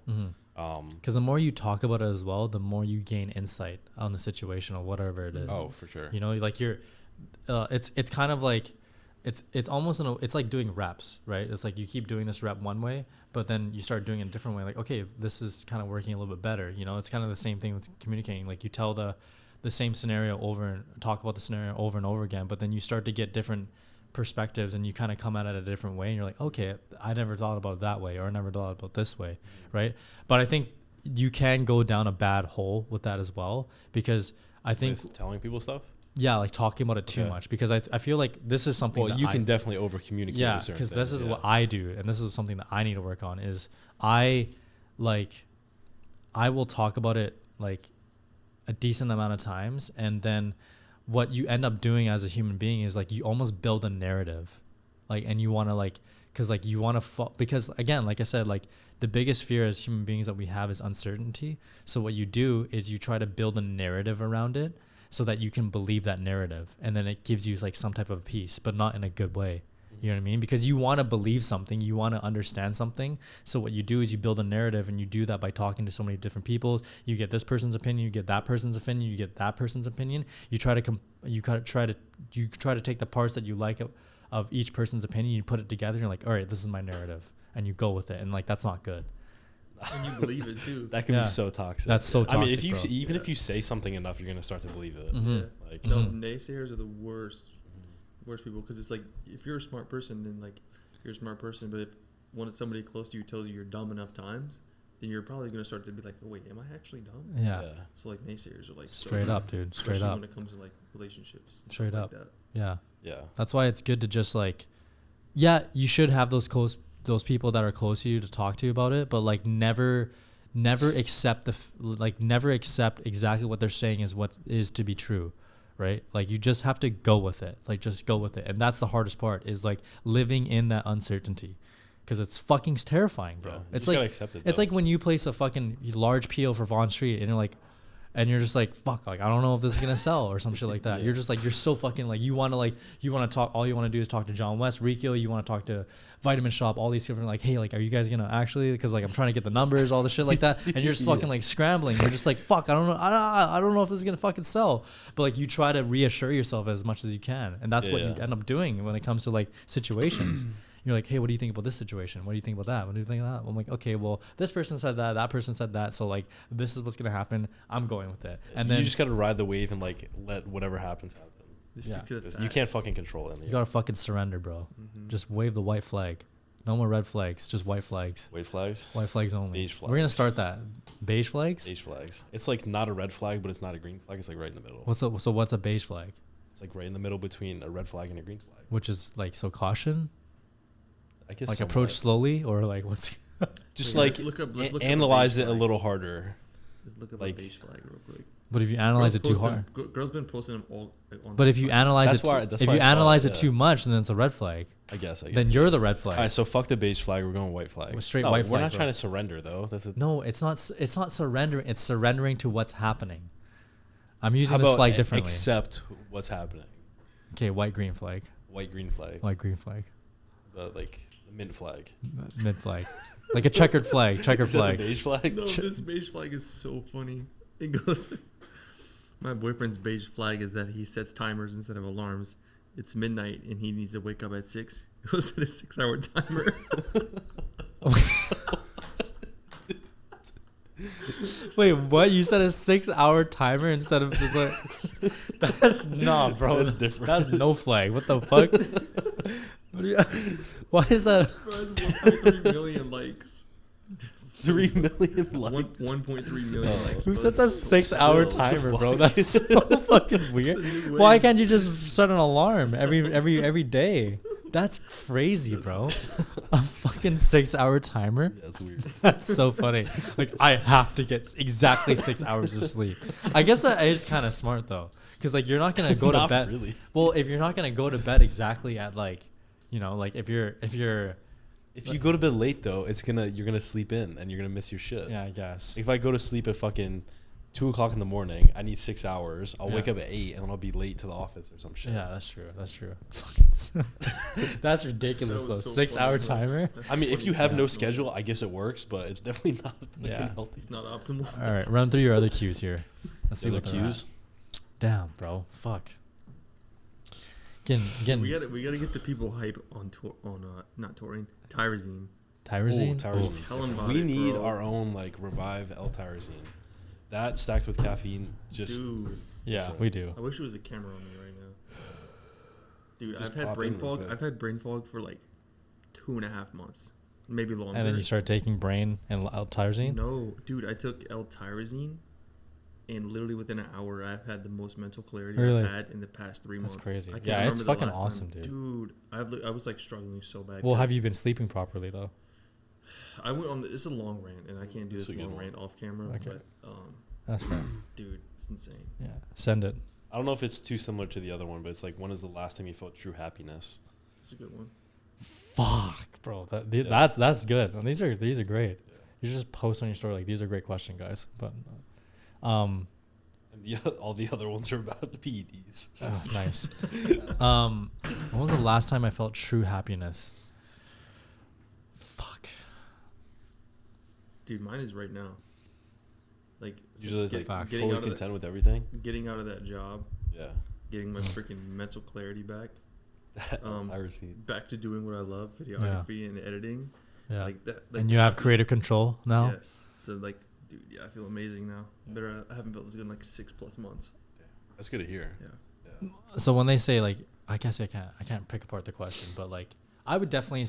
Because the more you talk about it as well, the more you gain insight on the situation or whatever it is. Oh, for sure. You know, like it's kind of like it's almost it's like doing reps, right? It's like you keep doing this rep one way, but then you start doing it a different way. Like, okay, this is kind of working a little bit better. You know, it's kind of the same thing with communicating. Like you tell the same scenario over and talk about the scenario over and over again, but then you start to get different perspectives and you kind of come at it a different way and you're like, okay, I never thought about it that way, or I never thought about it this way, right? But I think you can go down a bad hole with that as well, because I think with telling people stuff, like talking about it too much, because I feel like this is something that you can definitely over communicate. Yeah, because this is what I do, and this is something that I need to work on. Is I will talk about it like a decent amount of times, and then what you end up doing as a human being is like you almost build a narrative, like, and you want to like, because like you want to because again, like I said, like the biggest fear as human beings that we have is uncertainty. So what you do is you try to build a narrative around it so that you can believe that narrative, and then it gives you like some type of peace, but not in a good way. You know what I mean? Because you want to believe something, you want to understand something. So what you do is you build a narrative, and you do that by talking to so many different people. You get this person's opinion, you get that person's opinion, you get that person's opinion. You try to take the parts that you like of each person's opinion, you put it together, and you're like, all right, this is my narrative, and you go with it, and like that's not good. And you believe it too. That can be so toxic. That's so toxic. I mean, if you bro. if you say something enough, you're gonna start to believe it. Yeah. Like, No, naysayers are the worst people, because it's like if you're a smart person, then like you're a smart person, but if somebody close to you tells you you're dumb enough times, then you're probably gonna start to be like, oh wait, am I actually dumb? Yeah. So like naysayers are like Straight up, dude. Straight especially up. when it comes to like relationships. and Straight stuff up. Like that. Yeah. yeah. That's why it's good to just like, yeah, you should have those people that are close to you to talk to you about it, but like never accept never accept exactly what they're saying is what is to be true, right? Like you just have to go with it. Like just go with it. And that's the hardest part, is like living in that uncertainty, because it's fucking terrifying, bro. Yeah, It's you just like gotta accept it, it's though. like when you place a fucking large PO for Vaughn Street, and you're just like, fuck, like I don't know if this is gonna sell or some shit like that. Yeah. You're just like, you're so fucking like you want to talk. All you want to do is talk to John West, Rikio. You want to talk to Vitamin Shop, all these different like, hey, like, are you guys gonna actually? Because like I'm trying to get the numbers, all the shit like that, and you're just fucking like scrambling. You're just like, fuck, I don't know, I don't know if this is gonna fucking sell. But like you try to reassure yourself as much as you can, and that's what you end up doing when it comes to like situations. You're like, hey, what do you think about this situation? What do you think about that? What do you think of that? I'm like, okay, well, this person said that person said that, so like this is what's gonna happen. I'm going with it. And then you just gotta ride the wave and like let whatever happens happen. Just stick to the You can't facts. fucking control it. you gotta fucking surrender, bro. Just wave the white flag. No more red flags, just white flags. White flags, White flags only. Beige We're gonna flags. start that. Beige flags? beige flags. It's like not a red flag, but it's not a green flag. It's like right in the middle. What's a beige flag? It's like right in the middle between a red flag and a green flag. Which is like, so caution? I guess Like somewhat. approach slowly, or like what's Just Wait, like let's look up a analyze beige it a flag. little harder. Let's look up like- a beige flag real quick. but if you analyze it too hard. Girls been posting them all. Like, on But if you analyze That's it why- too, that's if why you I saw analyze it, it yeah. too much, then it's a red flag. I guess. Then you're the red flag. All right, so fuck the beige flag. We're going white flag. Well, straight No, white We're flag, not bro. trying to surrender though. That's a, No, it's not surrendering. It's surrendering to what's happening. I'm how using this about flag differently. accept what's happening. Okay, white green flag. White green flag. White green flag. Like the mint flag. Mid flag. Like a checkered flag. Checkered Is that the flag. beige flag? No, this beige flag is so funny. It goes. My boyfriend's beige flag is that he sets timers instead of alarms. It's midnight and he needs to wake up at 6. He goes set a 6-hour timer. Wait, what? You said a 6-hour timer instead of just like. That's nah, bro. That's different. That's no flag. What the fuck? What do you, why is that? Bro, has 1.3 million likes. 3 million likes. 1.3 million Oh. likes. Who bro. sets a It's 6-hour so- timer, bro? fuck? That's so fucking weird. It's a new Why wave. can't you just set an alarm every day? That's crazy, bro. A fucking 6-hour timer? Yeah, that's weird. That's so funny. Like, I have to get exactly 6 hours of sleep. I guess that is kind of smart though, because like you're not gonna go to Not bed. really. Well, if you're not gonna go to bed exactly at like, you know, like if you're If you go to bed late though, you're gonna sleep in and you're gonna miss your shit. yeah, I guess. If I go to sleep at fucking 2:00 in the morning, I need 6 hours. I'll wake Yeah. up at 8 and then I'll be late to the office or some shit. Yeah, that's true. That's true. That's ridiculous That though. was so 6-hour funny, bro. timer. That's I mean, if funny you as have hell. no schedule, I guess it works, but it's definitely not fucking Yeah. healthy. It's not optimal. All right, run through your other cues here. Let's see The what other they're cues. at. Damn, bro. Fuck. Getting We gotta get the people hype on not touring, Tyrosine. Tyrosine. Tyrosine. Tell 'em about We it, need bro. our own like revive L-tyrosine. That stacked with caffeine, just Dude, Yeah, we do. I wish there was a camera on me right now. Dude, Just I've had pop brain in real fog. quick. I've had brain fog for like 2.5 months, maybe longer. And then you start taking brain and L-tyrosine. No, dude, I took L-tyrosine, and literally within an hour, I've had the most mental clarity Really? I've had in the past 3 That's months. crazy. I can't Yeah, it's remember the fucking last time. awesome, dude. Dude, I was like struggling so bad. Well, have 'cause you been sleeping properly though? I went on. This is a long rant, and I can't do It's this a good long one. rant off camera. Okay. But That's fair. dude, it's insane. Yeah, send it. I don't know if it's too similar to the other one, but it's like, when is the last time you felt true happiness? It's a good one. Fuck, Bro, that's good. And these are great. You should just post on your story like these are great questions, guys. But And all the other ones are about the PEDs. So. oh, nice. When was the last time I felt true happiness? Fuck. Dude, mine is right now. Like Usually it's like facts. fully content with everything. getting out of that job, Yeah. getting my freaking mental clarity back. Tyrosine. Back to doing what I love, videography and editing. Yeah. Like that. Like And you have creative control now? Yes. So like, dude, yeah, I feel amazing now. Better. I haven't felt this good in like 6+ months. That's good to hear. Yeah. So when they say like, I guess I can't pick apart the question, but like, I would definitely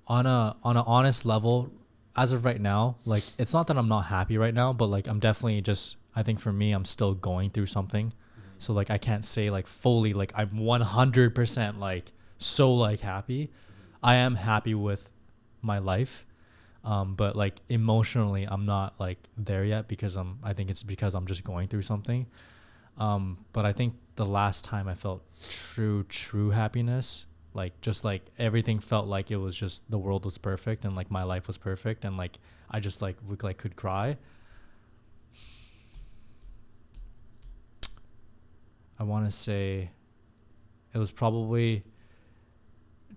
on a honest level, as of right now, like it's not that I'm not happy right now, but like I'm definitely just, I think for me, I'm still going through something. So like I can't say like fully like I'm 100% like so like happy. I am happy with my life. But like emotionally I'm not like there yet because I think it's because I'm just going through something. But I think the last time I felt true happiness, like just like everything felt like it was just the world was perfect and like my life was perfect and like I just like could cry. I want to say it was probably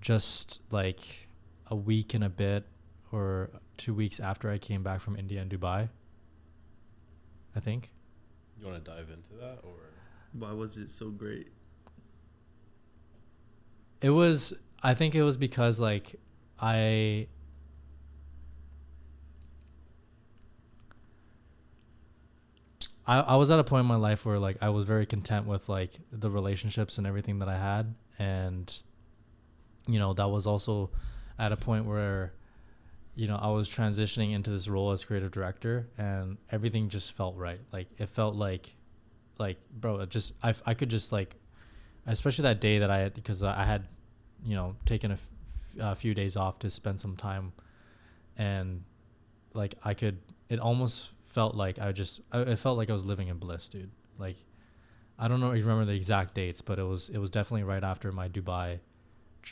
just like a week and a bit or 2 weeks after I came back from India and Dubai, I think. You want to dive into that, or Why was it so great? I think it was because like I was at a point in my life where like I was very content with like the relationships and everything that I had, and you know that was also at a point where you know I was transitioning into this role as creative director and everything just felt right. Like it felt like bro, it just I could just like, especially that day that I had, because I had you know taken a few days off to spend some time, and like it almost felt like it felt like I was living in bliss, dude. Like I don't know if you remember the exact dates, but it was definitely right after my Dubai.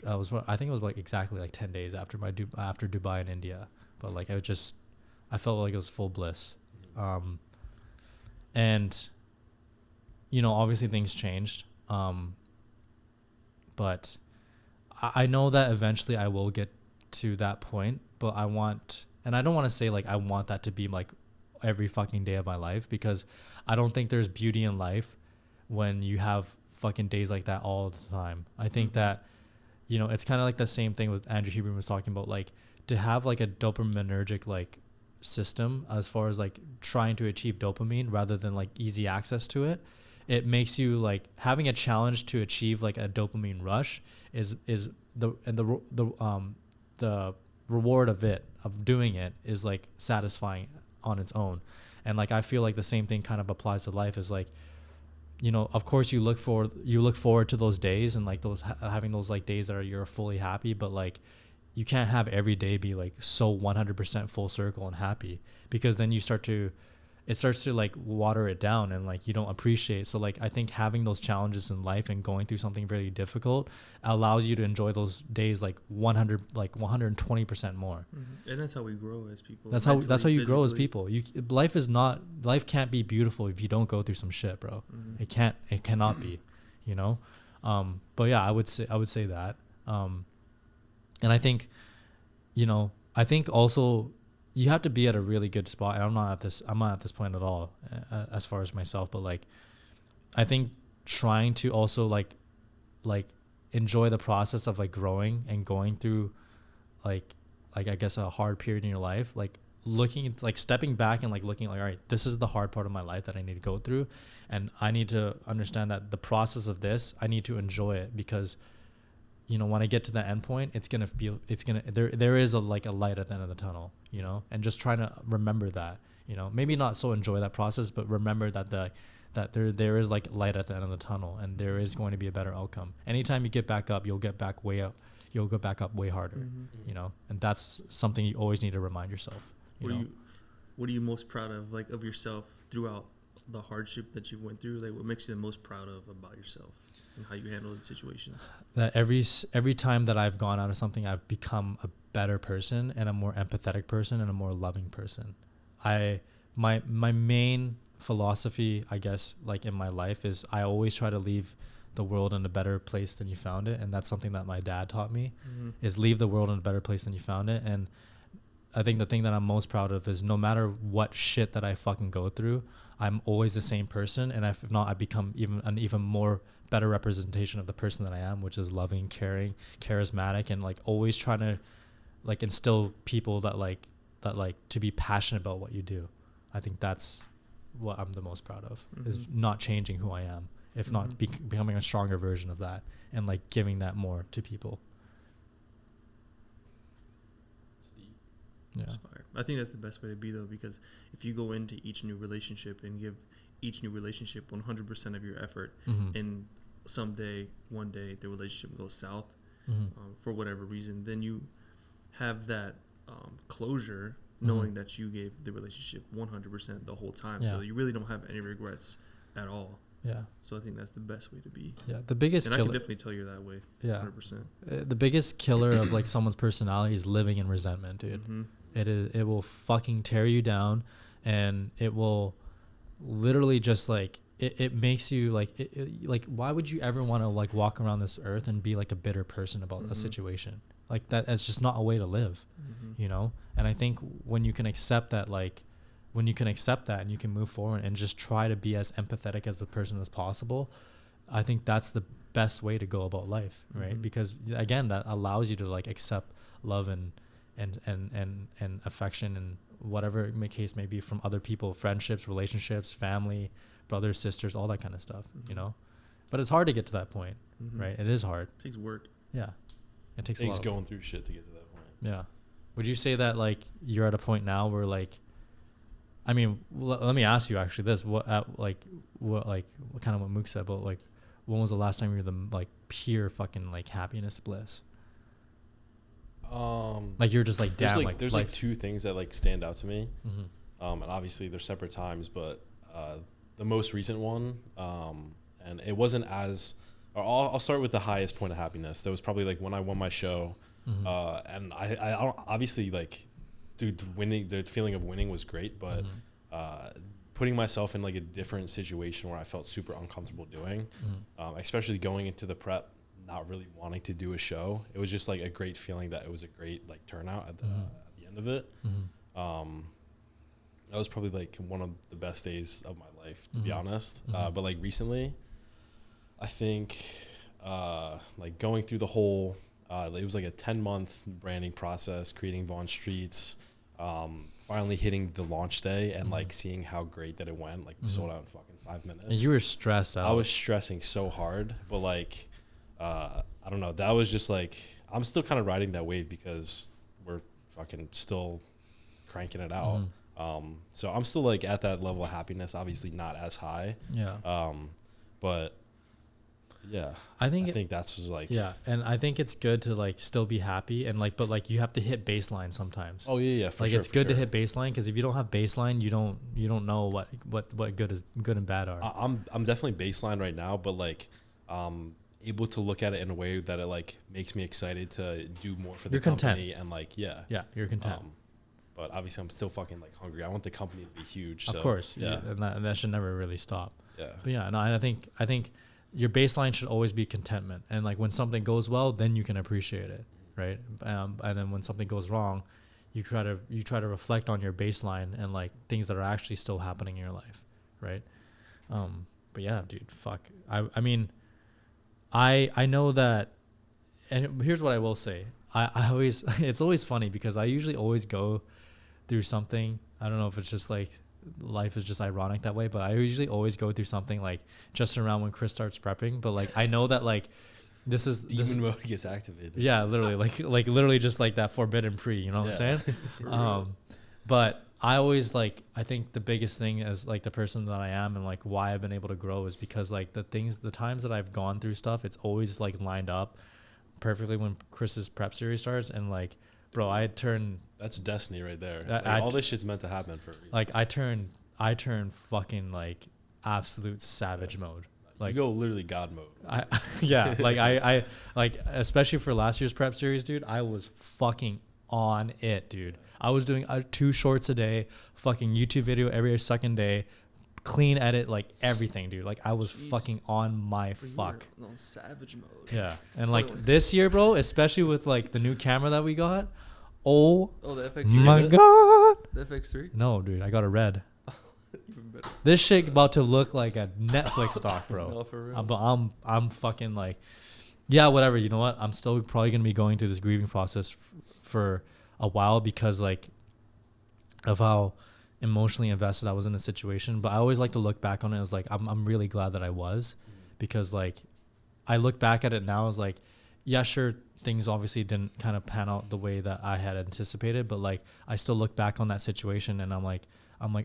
I think it was like exactly like 10 days after after Dubai and India. But like I felt like it was full bliss. And you know obviously things changed. But I know that eventually I will get to that point, but I don't want to say like I want that to be like every fucking day of my life, because I don't think there's beauty in life when you have fucking days like that all the time. I think that, you know, it's kind of like the same thing with Andrew Huberman was talking about, like to have like a dopaminergic like system as far as like trying to achieve dopamine rather than like easy access to it. It makes you like having a challenge to achieve like a dopamine rush is the reward of doing it is like satisfying on its own. And like I feel like the same thing kind of applies to life, is like, you know, of course you look forward to those days and like those having those like days that you're fully happy, but like you can't have every day be like so 100% full circle and happy, because then it starts to like water it down and like you don't appreciate. So like I think having those challenges in life and going through something very difficult allows you to enjoy those days like 120% more. Mm-hmm. And that's how we grow as people. That's how you grow as people. Life can't be beautiful if you don't go through some shit, bro. Mm-hmm. It cannot be, you know. But yeah, I would say that. And I think, you know, I think also you have to be at a really good spot. And I'm not at this point at all as far as myself, but like, I think trying to also like enjoy the process of like growing and going through like I guess a hard period in your life, like looking like stepping back and like looking like, all right, this is the hard part of my life that I need to go through. And I need to understand that the process of this, I need to enjoy it, because you know, when I get to the end point, there is a light at the end of the tunnel, you know, and just trying to remember that, you know, maybe not so enjoy that process, but remember that there is like light at the end of the tunnel, and there is going to be a better outcome. Anytime you get back up, you'll get back way up. You'll go back up way harder, you know, and that's something you always need to remind yourself. What are you most proud of, like of yourself throughout the hardship that you went through, like what makes you the most proud of about yourself and how you handle the situations? That every time that I've gone out of something, I've become a better person and a more empathetic person and a more loving person. My main philosophy, I guess, like in my life, is I always try to leave the world in a better place than you found it, and that's something that my dad taught me. Is leave the world in a better place than you found it. And I think the thing that I'm most proud of is no matter what shit that I fucking go through, I'm always the same person, and if not, I become an even more better representation of the person that I am, which is loving, caring, charismatic, and like always trying to like instill people that like to be passionate about what you do. I think that's what I'm the most proud of, is not changing who I am, if not becoming a stronger version of that, and like giving that more to people. Yeah. I think that's the best way to be, though, because if you go into each new relationship and give each new relationship 100% of your effort, and someday, one day, the relationship goes south for whatever reason, then you have that closure, knowing that you gave the relationship 100% the whole time. So you really don't have any regrets at all. Yeah. So I think that's the best way to be. Yeah. The biggest and I can definitely tell you that way. Yeah. 100%. The biggest killer of like someone's personality is living in resentment, dude. It will fucking tear you down, and it will literally just like it makes you like like why would you ever want to like walk around this earth and be like a bitter person about a situation like that? That's just not a way to live, you know. And I think when you can accept that, like when you can accept that and you can move forward and just try to be as empathetic as the person as possible, I think that's the best way to go about life, right? Because again, that allows you to like accept love and affection and whatever the case may be from other people, friendships, relationships, family, brothers, sisters, all that kind of stuff, you know. But it's hard to get to that point, right? It is hard. It takes work. Yeah, it takes a lot. Going through shit to get to that point. Yeah. Would you say that like you're at a point now where like, I mean, let me ask you actually this: what kind of what Mook said about like, when was the last time you were the like pure fucking like happiness, bliss? Like you're just like damn, like there's life. like two things that like stand out to me, and obviously they're separate times, but the most recent one, and it wasn't as, or I'll start with the highest point of happiness. That was probably like when I won my show, and I don't, obviously like, dude, winning, the feeling of winning was great, but putting myself in like a different situation where I felt super uncomfortable doing, especially going into the prep, not really wanting to do a show. It was just like a great feeling that it was a great like turnout at the end of it. That was probably like one of the best days of my life, to be honest. But like recently, I think like going through the whole, it was like a 10-month branding process, creating Vaughn Streets, finally hitting the launch day and like seeing how great that it went. Like we sold out in fucking 5 minutes. And you were stressed out. I was stressing so hard, but like, I don't know. That was just like, I'm still kind of riding that wave because we're fucking still cranking it out. So I'm still like at that level of happiness, obviously not as high. Yeah. But yeah, I think that's just like, yeah. And I think it's good to like still be happy and like, but like you have to hit baseline sometimes. Oh yeah. For like sure, it's good to hit baseline, because if you don't have baseline, you don't know what good and bad are. I'm definitely baseline right now, but like, able to look at it in a way that it like makes me excited to do more for the company. Content. And like, yeah, you're content. But obviously I'm still fucking like hungry. I want the company to be huge. Of course. Yeah. And that should never really stop. Yeah. But yeah, no, I think your baseline should always be contentment. And like when something goes well, then you can appreciate it. Right. And then when something goes wrong, you try to reflect on your baseline and like things that are actually still happening in your life. Right. But yeah, dude, fuck. I mean, I know that, and here's what I will say. I always, it's always funny because I usually always go through something. I don't know if it's just like life is just ironic that way, but I usually always go through something like just around when Chris starts prepping. But like, I know that like, demon mode gets activated. Yeah, literally like literally just like that forbidden pre, you know what I'm saying? But I always like, I think the biggest thing as like the person that I am and like why I've been able to grow is because like the times that I've gone through stuff, it's always like lined up perfectly when Chris's prep series starts. And like, bro, I had turned, that's destiny right there. Like, all this shit's meant to happen for a reason. Like I I turn fucking like absolute savage mode. Like, you go literally God mode. Yeah, like I like, especially for last year's prep series, dude, I was fucking on it, dude. I was doing 2 shorts a day, fucking YouTube video every second day, clean edit, like everything, dude. Like I was fucking on my fuck. On savage mode. Yeah, and like this year, bro, especially with like the new camera that we got. Oh the FX3. my god. The FX3. No, dude, I got a red. Even better. This shit about to look like a Netflix doc, bro. No, for real. I'm fucking like, yeah, whatever. You know what? I'm still probably gonna be going through this grieving process for a while because like of how emotionally invested I was in the situation. But I always like to look back on it as like I'm really glad that I was, because like I look back at it now as like, yeah, sure, things obviously didn't kind of pan out the way that I had anticipated, but like I still look back on that situation and I'm like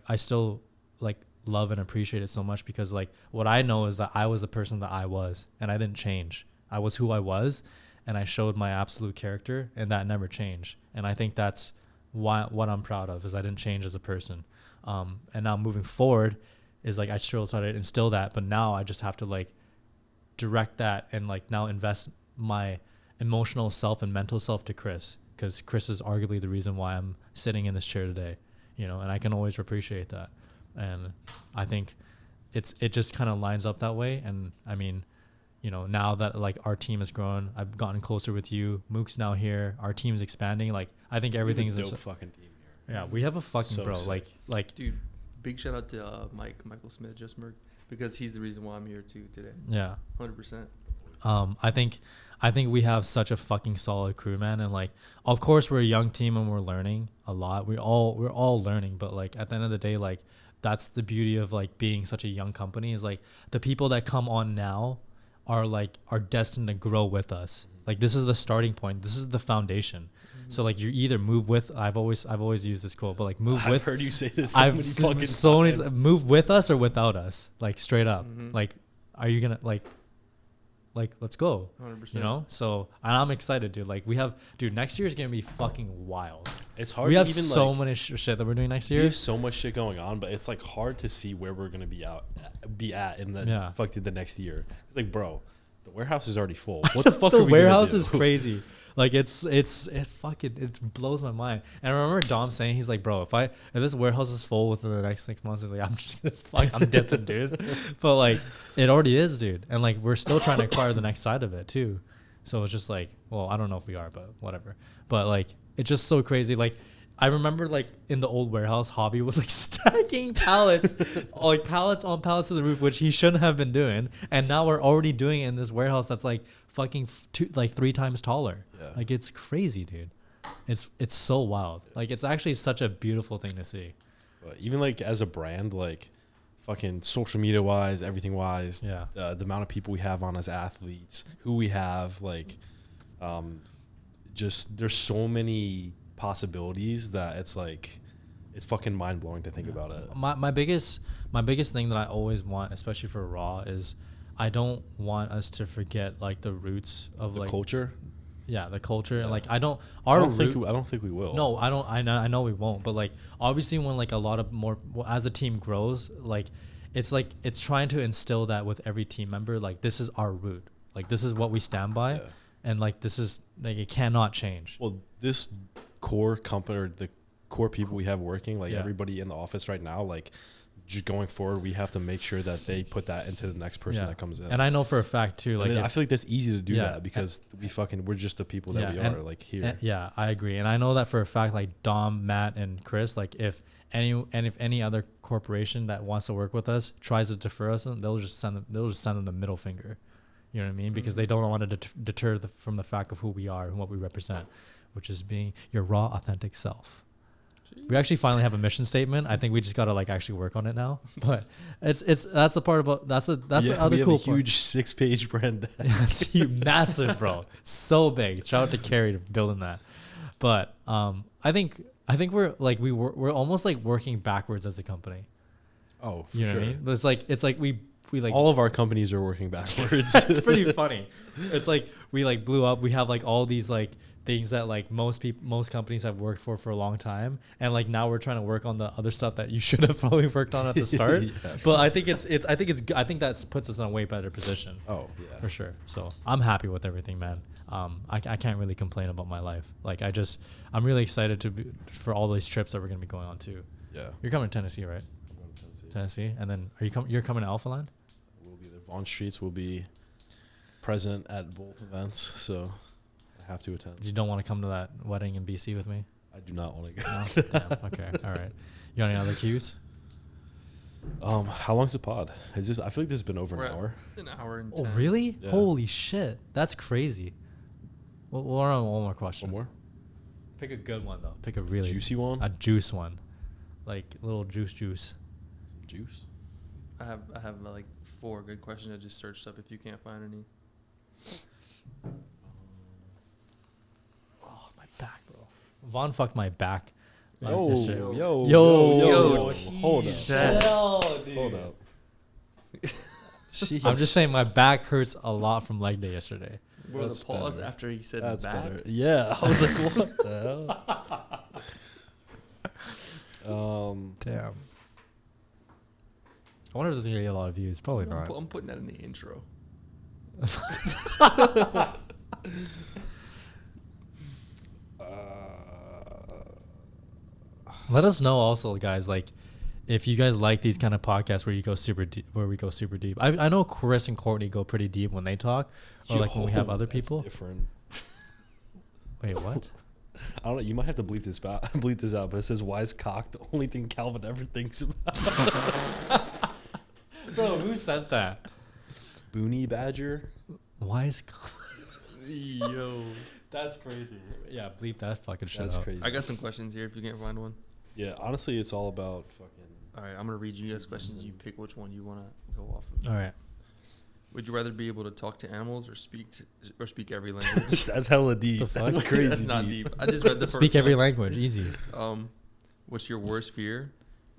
I still like love and appreciate it so much, because like what I know is that I was the person that I was and I didn't change. I was who I was and I showed my absolute character, and that never changed. And I think that's what I'm proud of, is I didn't change as a person. And now moving forward is like I still try to instill that, but now I just have to like direct that and like now invest my emotional self and mental self to Chris, because Chris is arguably the reason why I'm sitting in this chair today, you know, and I can always appreciate that. And I think it just kind of lines up that way. And I mean, you know, now that like our team has grown, I've gotten closer with you. Mook's now here. Our team's expanding. Like I think everything's a dope fucking team here. Yeah, we have a fucking So bro. sick. Like Dude, big shout out to Michael Smith, just Merc, because he's the reason why I'm here too today. yeah. 100%. I think we have such a fucking solid crew, man. And like, of course we're a young team and we're learning a lot. We're all learning, but like at the end of the day, like that's the beauty of like being such a young company, is like the people that come on now are destined to grow with us. Like this is the starting point. This is the foundation. So like you either move with, I've always used this quote, but like I've heard you say this so many fucking times. Move with us or without us, like straight up. Like, are you gonna like let's go, 100%. you know? So, and I'm excited, dude. Like next year is gonna be fucking wild. It's hard. We to have even so like, many shit that we're doing next we year. have so much shit going on, but it's like hard to see where we're gonna be at in the fucking the next year. It's like, bro, the warehouse is already full. What the fuck? The are we warehouse gonna do? is crazy. Like it blows my mind. And I remember Dom saying, he's like, bro, if this warehouse is full within the next 6 months, he's like, I'm just gonna I'm dipping, dude. But like it already is, dude. And like we're still trying to acquire the next side of it too. So it's just like, well, I don't know if we are, but whatever. But like it's just so crazy. Like I remember like in the old warehouse, Hobby was like stacking pallets, like pallets on pallets to the roof, which he shouldn't have been doing. And now we're already doing it in this warehouse that's like fucking 3 times taller. Yeah. Like it's crazy, dude. It's so wild. Like it's actually such a beautiful thing to see. But even like as a brand, like fucking social media wise, everything wise, Yeah. The amount of people we have on as athletes, who we have, like, just there's so many possibilities that it's like it's fucking mind blowing to think about it. My biggest thing that I always want, especially for Raw, is I don't want us to forget like the roots of The like culture. Yeah, the culture. Yeah. Like I don't think we will. No, I don't. I know we won't. But like obviously, when like a lot of more as a team grows, like it's trying to instill that with every team member. Like this is our root. Like this is what we stand by, Yeah. and like this is like it cannot change. Well, this core company or the core people we have working, like Yeah. everybody in the office right now, like just going forward, we have to make sure that they put that into the next person that comes in. And I know for a fact too, like I feel like that's easy to do Yeah. that because we're just the people that we are, like here. Yeah, I agree, and I know that for a fact. Like Dom, Matt, and Chris, like if any other corporation that wants to work with us tries to defer us, they'll just send them the middle finger. You know what I mean? Because they don't want to deter from the fact of who we are and what we represent, which is being your raw, authentic self. We actually finally have a mission statement. I think we just gotta like actually work on it now. But that's the part about that's the other cool a huge 6-page brand deck. Yeah, it's massive, bro. So big. Shout out to Carrie to building that. But I think we're like we're almost like working backwards as a company. Oh, for You know sure. what I mean? But it's like like all of our companies are working backwards. it's pretty funny. It's like we like blew up. We have like all these like things that like most companies have worked for a long time, and like now we're trying to work on the other stuff that you should have probably worked on at the start. Yeah. But I think I think that puts us in a way better position. Oh yeah, For sure. So I'm happy with everything, man. I can't really complain about my life. Like I'm really excited for all these trips that we're gonna be going on too. yeah. You're coming to Tennessee, right? I'm going to Tennessee. Tennessee, and then you're coming to Alpha Land? We'll be there. Vaughn Streets will be present at both events, so I have to attend. You don't want to come to that wedding in BC with me? I do not want to go. No? Damn. Okay. All right. You got any other cues? How long's the pod? Is this? I feel like this has been over We're an at hour. An hour and Oh, 10. really? Yeah. Holy shit. That's crazy. We'll run one more question. One more Pick a good one, though. Pick a really juicy one. a juice one. Like little juice. Juice. I have like 4 good questions I just searched up if you can't find any. Oh, my back, bro. Vaughn fucked my back. Yo, yesterday. yo, Yo, hold jeez. up. Hell, dude. Hold up. I'm just saying my back hurts a lot from leg day yesterday. Bro, the That's pause better. after he said That's back. better. Yeah, I was like, what the hell? Damn. I wonder if this is gonna get a lot of views. Probably I'm, not. I'm putting that in the intro. Let us know also, guys, like if you guys like these kind of podcasts where you go super deep, where we go super deep. I know Chris and Courtney go pretty deep when they talk, or like when we have other That's people. different. Wait, what? I don't know. You might have to bleep this out. Bleep this out. But it says, "Why is cock the only thing Calvin ever thinks about?" Bro, who sent that? Boonie Badger. Why is? Yo. That's crazy. Yeah, bleep that fucking shit That's out. crazy. I got some questions here if you can't find one. Yeah, honestly, it's all about fucking. All right, I'm going to read you guys questions. You pick which one you want to go off of. All right. Would you rather be able to talk to animals or speak every language? That's hella deep. The fuck? That's crazy. That's not deep. I just read the first Speak every one. language, easy. What's your worst fear?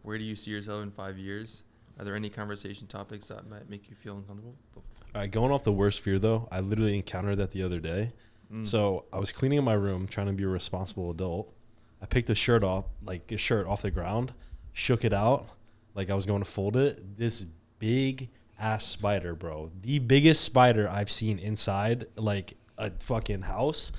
Where do you see yourself in 5 years? Are there any conversation topics that might make you feel uncomfortable? All right, going off the worst fear though, I literally encountered that the other day. So I was cleaning up my room, trying to be a responsible adult. I picked a shirt off the ground, shook it out, like I was going to fold it. This big ass spider, bro, the biggest spider I've seen inside like a fucking house.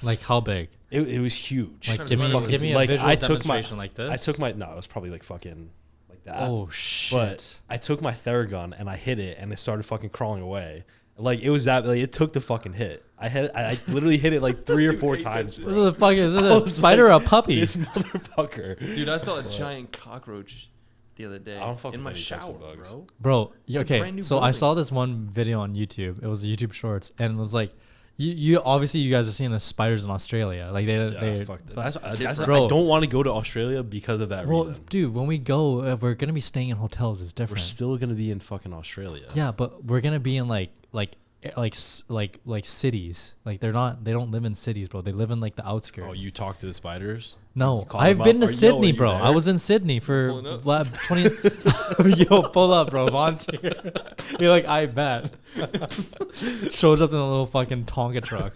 Like how big? It was huge. Like Kind give of me give me a like, visual I took my- demonstration like this. I took my no, it was probably like fucking like that. Oh shit! But I took my Theragun and I hit it and it started fucking crawling away. Like it was that like it took the fucking hit. I literally hit it like 3 or 4 times, What bro. the fuck is this? I A was spider or like, a puppy? This motherfucker. Dude, I saw a giant cockroach the other day I don't fuck in with my any types shower, of bugs. bro. Bro, It's a okay. brand new So I building. saw this one video on YouTube. It was YouTube Shorts, and it was like, you obviously you guys are seeing the spiders in Australia. Like they Fuck that. That's, Bro. I don't want to go to Australia because of that well, reason. dude, when we go, we're gonna be staying in hotels. It's We're different. still gonna be in fucking Australia. Yeah, but we're gonna be in like cities. Like they don't live in cities, bro. They live in like the outskirts. Oh, you talk to the spiders? No, You call I've them been up? to Are Sydney, you bro. there? I was in Sydney for Pulling up? 20. Yo, pull up, bro. Vaughn's here. You're like, I bet. Shows up in a little fucking Tonka truck.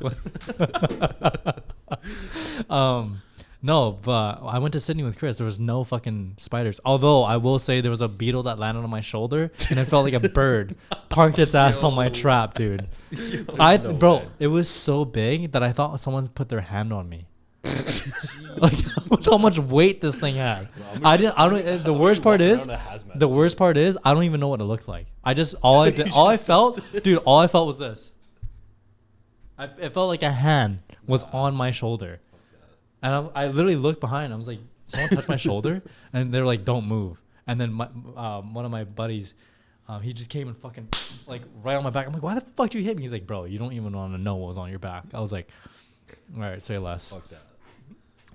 No, but I went to Sydney with Chris. There was no fucking spiders. Although I will say there was a beetle that landed on my shoulder, and it felt like a bird parked its ass on my trap, dude. No way. It was so big that I thought someone put their hand on me. Like with how much weight this thing had. I don't. The worst part is, I don't even know what it looked like. All I felt was this. It felt like a hand was on my shoulder. And I literally looked behind. I was like, someone touched my shoulder, and they're like, "Don't move." And then one of my buddies, he just came and fucking like right on my back. I'm like, "Why the fuck did you hit me?" He's like, "Bro, you don't even want to know what was on your back." I was like, "All right, say less." Fuck that.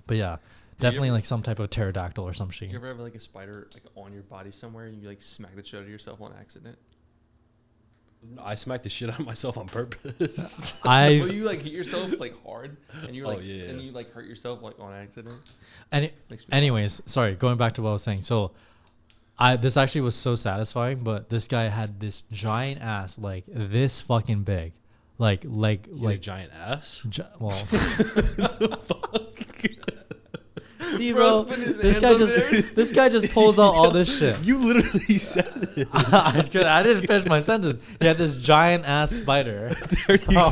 But yeah, definitely like some type of pterodactyl or some shit. You ever have like a spider like on your body somewhere and you like smack the shit out of yourself on accident? I smacked the shit out of myself on purpose. Well, you like hit yourself like hard and you Oh, like yeah. and you like hurt yourself like on accident. And Makes me anyways, sorry, going back to what I was saying. So This actually was so satisfying, but this guy had this giant ass, like this fucking big, like A giant ass. well. See, bro, this guy just pulls out all this shit. You literally said it. I didn't finish my sentence. He had this giant ass spider. There you go.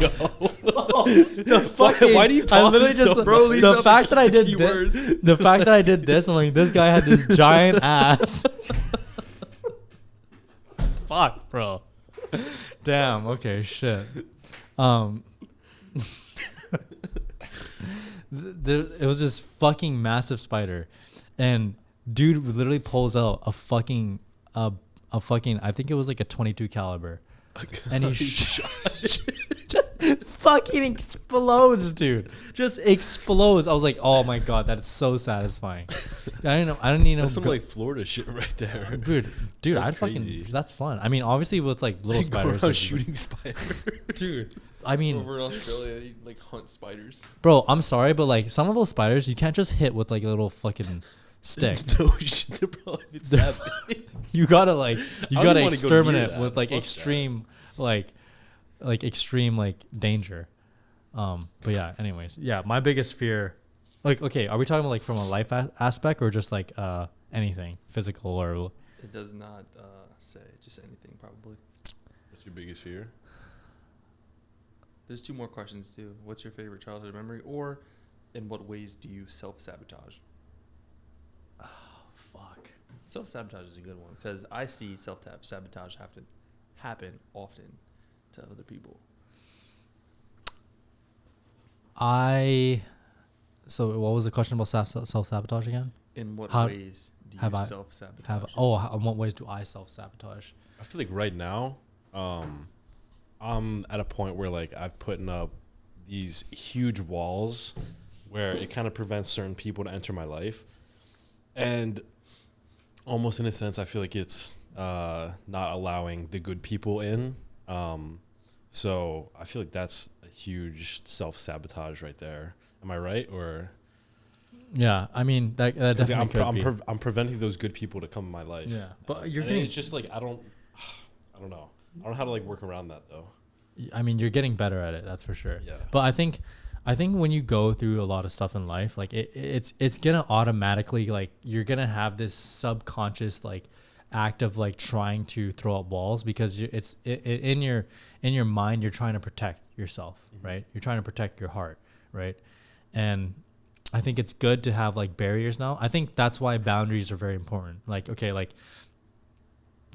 Why do you I pause literally just so Bro, leave the out fact that I did keywords. the fact that I did this, and like this guy had this giant ass. Fuck, bro. Damn. Okay. Shit. It was this fucking massive spider, and dude literally pulls out a fucking I think it was like a 22 caliber, and he fucking explodes, dude. Just explodes. I was like, oh my god, that's so satisfying. I don't need That's some like Florida shit right there. dude. That's I'd crazy. fucking. That's fun. I mean, obviously with like little Go spiders, around like, shooting spiders. dude. I mean, Over in Australia, you like hunt spiders. bro, I'm sorry, but like some of those spiders, you can't just hit with like a little fucking stick. No shit, bro. If it's that big. You gotta like I don't wanna go exterminate near that. with like Fuck extreme like extreme like danger. But yeah, anyways, yeah, my biggest fear, like, okay, are we talking about like from a life aspect or just like anything physical or? It does not say just anything probably. What's your biggest fear? There's 2 more questions too. What's your favorite childhood memory, or in what ways do you self-sabotage? Oh, fuck. Self-sabotage is a good one because I see self-sabotage happen often to other people. So what was the question about self-sabotage again? In what How- ways do have you I- self-sabotage? In what ways do I self-sabotage? I feel like right now, I'm at a point where like I've put up these huge walls where it kind of prevents certain people to enter my life, and almost in a sense, I feel like it's not allowing the good people in. So I feel like that's a huge self-sabotage right there. Am I right? Or Yeah, I mean that 'cause definitely could be. I'm preventing those good people to come in my life. Yeah, but you're And getting. it's just like I don't know. I don't know how to like work around that though. I mean, you're getting better at it. That's for sure. Yeah. But I think when you go through a lot of stuff in life, like it's gonna automatically like you're gonna have this subconscious like act of like trying to throw up walls because in your mind you're trying to protect yourself, right? You're trying to protect your heart, right? And I think it's good to have like barriers now. I think that's why boundaries are very important. Like, okay, like,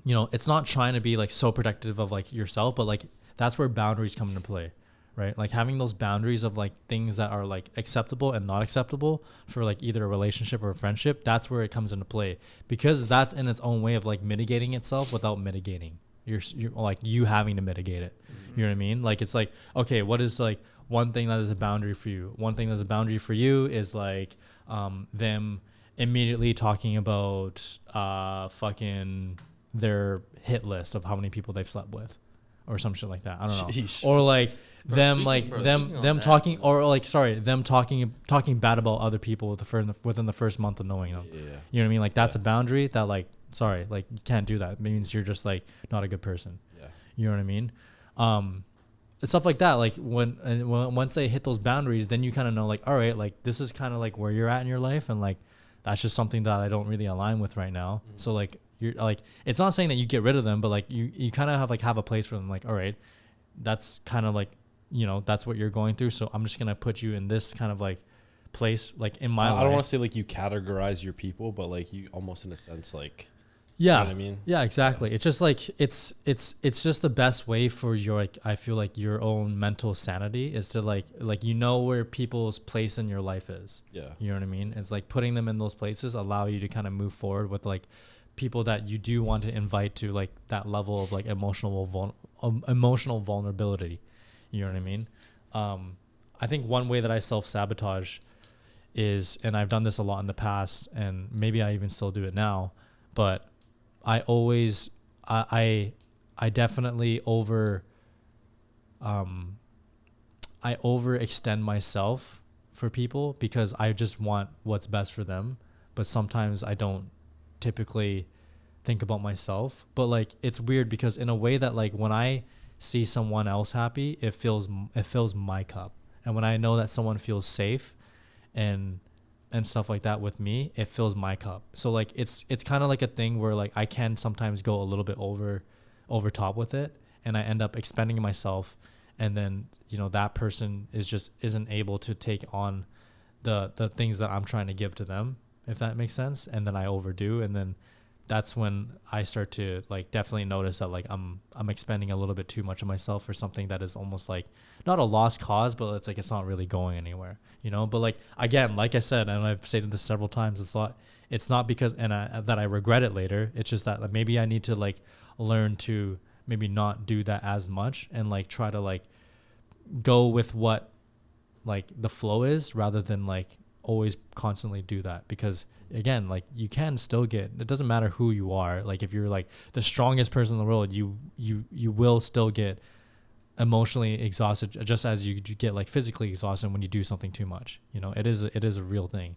you know, it's not trying to be like so protective of like yourself, but like that's where boundaries come into play, right? Like having those boundaries of like things that are like acceptable and not acceptable for like either a relationship or a friendship. That's where it comes into play because that's in its own way of like mitigating itself without mitigating. You're like you having to mitigate it. Mm-hmm. You know what I mean? Like it's like, okay, what is like one thing that is a boundary for you? One thing that's a boundary for you is like them immediately talking about fucking their hit list of how many people they've slept with or some shit like that. I don't know. Sheesh. Or like Bro, them speaking- like bro, them speaking on them that, talking like- or like sorry, them talking bad about other people within the first month of knowing them. Yeah. You know what I mean? Like that's Yeah. a boundary that like sorry, like you can't do that. It means you're just like not a good person. Yeah. You know what I mean? Stuff like that. Like when once they hit those boundaries, then you kind of know like, all right, like this is kind of like where you're at in your life, and like that's just something that I don't really align with right now. Mm-hmm. So like you're like, it's not saying that you get rid of them, but like you kind of have a place for them. Like, all right, that's kind of like, you know, that's what you're going through. So I'm just gonna put you in this kind of like place, like in my life. I don't want to say like you categorize your people, but like you almost in a sense like Yeah. You know what I mean? Yeah, exactly. It's just like it's just the best way for your like I feel like your own mental sanity is to like you know where people's place in your life is. Yeah. You know what I mean? It's like putting them in those places allow you to kind of move forward with like people that you do want to invite to like that level of like emotional vulnerability. You know what I mean? I think one way that I self-sabotage is, and I've done this a lot in the past and maybe I even still do it now, but I always, I definitely I overextend myself for people because I just want what's best for them. But sometimes I don't typically think about myself. But like it's weird because in a way that like when I see someone else happy, it fills my cup. And when I know that someone feels safe and stuff like that with me, it fills my cup. So like it's kind of like a thing where like I can sometimes go a little bit over top with it, and I end up expending myself, and then that person isn't able to take on the things that I'm trying to give to them, if that makes sense. And then I overdo, and then that's when I start to like definitely notice that like I'm expending a little bit too much of myself for something that is almost like not a lost cause, but it's like it's not really going anywhere, But like again, like I said, and I've stated this several times, it's not because that I regret it later. It's just that like, maybe I need to like learn to maybe not do that as much and like try to like go with what like the flow is rather than like always constantly do that. Because again, like you can still it doesn't matter who you are. Like if you're like the strongest person in the world, you will still get emotionally exhausted, just as you get like physically exhausted when you do something too much. It is a real thing.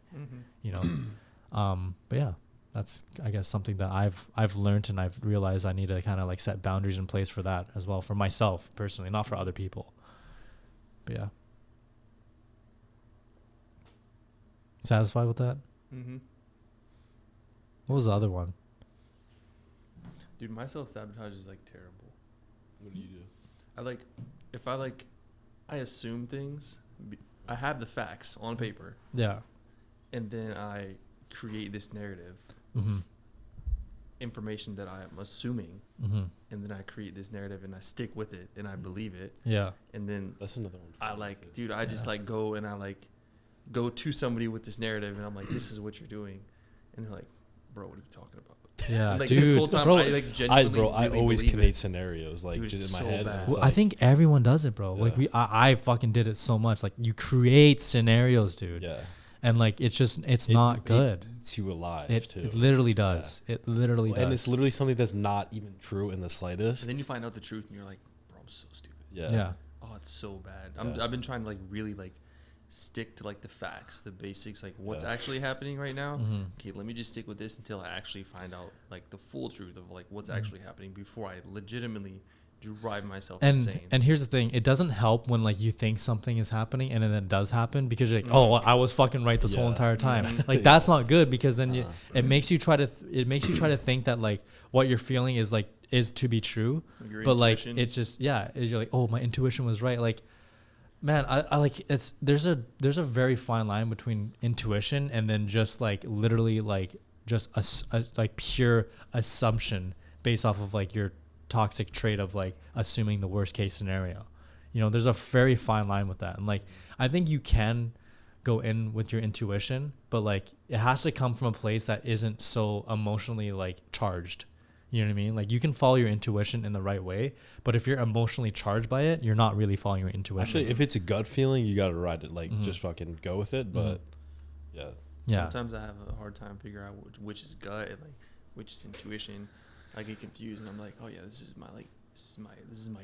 But yeah, that's I guess something that I've learned, and I've realized I need to kind of like set boundaries in place for that as well, for myself personally, not for other people. But yeah. Satisfied with that? Mm-hmm. What was the other one? Dude, my self-sabotage is like terrible. What do you do? I assume things. I have the facts on paper. Yeah. And then I create this narrative, information that I'm assuming, and then I create this narrative and I stick with it and I believe it. Yeah. And then that's another one. I just like go and I like go to somebody with this narrative and I'm like, this is what you're doing, and they're like, bro, what are you talking about? Yeah, like dude, this whole time, bro, I like genuinely I always believe create it. scenarios like Dude, just in it's my so head. bad. Well, I think everyone does it, bro. Yeah. Like I fucking did it so much. Like you create scenarios, dude. Yeah. And like it's not good. It eats you alive too. It literally does. Yeah. It literally does. And it's literally something that's not even true in the slightest. And then you find out the truth and you're like, bro, I'm so stupid. Yeah. Yeah. Oh, it's so bad. Yeah. I've been trying to like really like stick to like the facts, the basics, like what's Yeah. actually happening right now. Mm-hmm. Okay, let me just stick with this until I actually find out like the full truth of like what's actually happening before I legitimately drive myself insane. And here's the thing, it doesn't help when like you think something is happening and then it does happen, because you're like, oh, I was fucking right this whole entire time. Like that's not good, because then it makes you try to think that like what you're feeling is to be true. Your but intuition. like it's just you're like, oh, my intuition was right. Like, man, I like there's a very fine line between intuition and then just like literally like just a like pure assumption based off of like your toxic trait of like assuming the worst case scenario. There's a very fine line with that. And like I think you can go in with your intuition, but like it has to come from a place that isn't so emotionally like charged. You know what I mean? Like you can follow your intuition in the right way, but if you're emotionally charged by it, you're not really following your intuition. Actually, if it's a gut feeling, you gotta ride it. Like just fucking go with it. But yeah. Sometimes I have a hard time figuring out which is gut and like which is intuition. I get confused and I'm like, oh yeah, this is my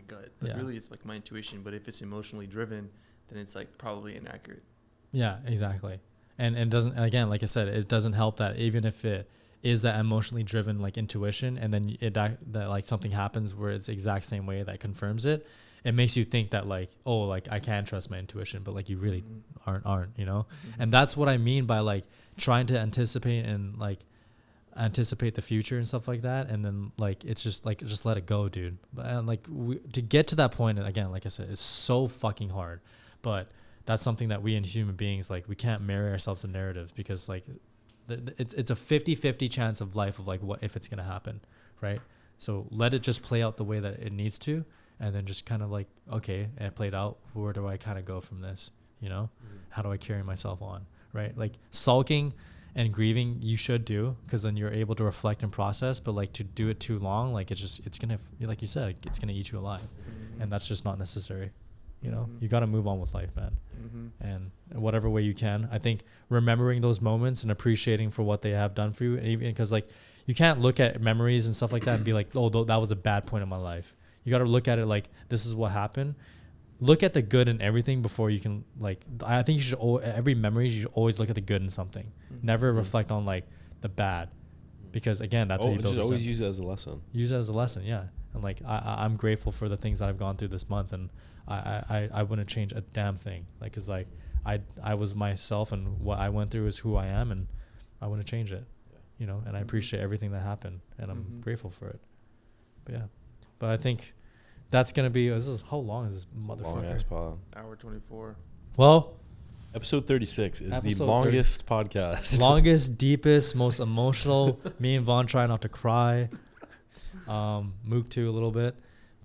gut. But really it's like my intuition. But if it's emotionally driven, then it's like probably inaccurate. Yeah, exactly. And it doesn't, again, like I said, it doesn't help that even if it is that emotionally driven like intuition, and then that like something happens where it's the exact same way that confirms it, it makes you think that like, oh, like I can trust my intuition, but like you really aren't, And that's what I mean by like trying to anticipate the future and stuff like that, and then like it's just like just let it go, dude. But like to get to that point, again, like I said, it's so fucking hard, but that's something that we in human beings, like we can't marry ourselves to narratives, because like it's a 50-50 chance of life of like what if it's gonna happen, right? So let it just play out the way that it needs to, and then just kind of like, okay, and it played out, where do I kind of go from this, how do I carry myself on, right? Like sulking and grieving you should do, because then you're able to reflect and process, but like to do it too long, like it's gonna, like you said, it's gonna eat you alive, and that's just not necessary. You got to move on with life, man. And in whatever way you can, I think remembering those moments and appreciating for what they have done for you, even because like you can't look at memories and stuff like that and be like, oh, that was a bad point in my life. You got to look at it like, this is what happened. Look at the good in everything before you can, like, I think you should, every memory, you should always look at the good in something. Never reflect on like the bad, because again, that's how you build just always yourself. use it as a lesson. Use it as a lesson, yeah. And like I'm grateful for the things that I've gone through this month, and I wouldn't change a damn thing. Like, cause like I was myself, and what I went through is who I am, and I wouldn't change it. You know, and I appreciate everything that happened, and I'm grateful for it. But yeah, but I think that's gonna be. How long is this motherfucker? Pod. Hour 24. Well, Episode 36 is Episode the longest podcast. longest, deepest, most emotional. Me and Vaughn try not to cry. Mook too a little bit,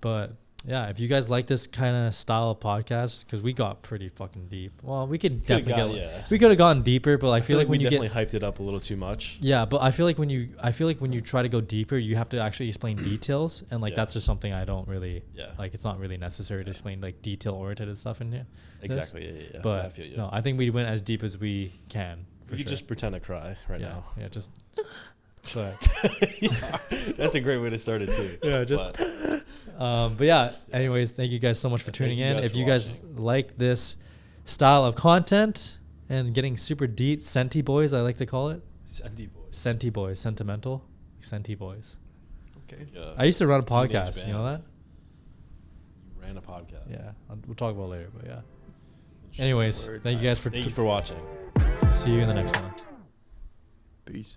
but yeah, if you guys like this kind of style of podcast, because we got pretty fucking deep. Well, we could definitely we could have gotten deeper, but I feel like when you definitely hyped it up a little too much. Yeah, but I feel like when you try to go deeper, you have to actually explain details, and like that's just something I don't really like. It's not really necessary to explain like detail oriented stuff in here. Exactly. Yeah. But I feel you. no, I think we went as deep as we can. You just pretend to cry now. Yeah, just. But that's a great way to start it too. Yeah, just. But yeah. Anyways, thank you guys so much for tuning in. If you guys like this style of content and getting super deep, senti boys, I like to call it. Senti boys, sentimental, senti boys. Okay. Like I used to run a podcast. You know that? You ran a podcast. Yeah, we'll talk about it later. But yeah. Anyways, thank you guys thank you for watching. See you in the next one. Peace.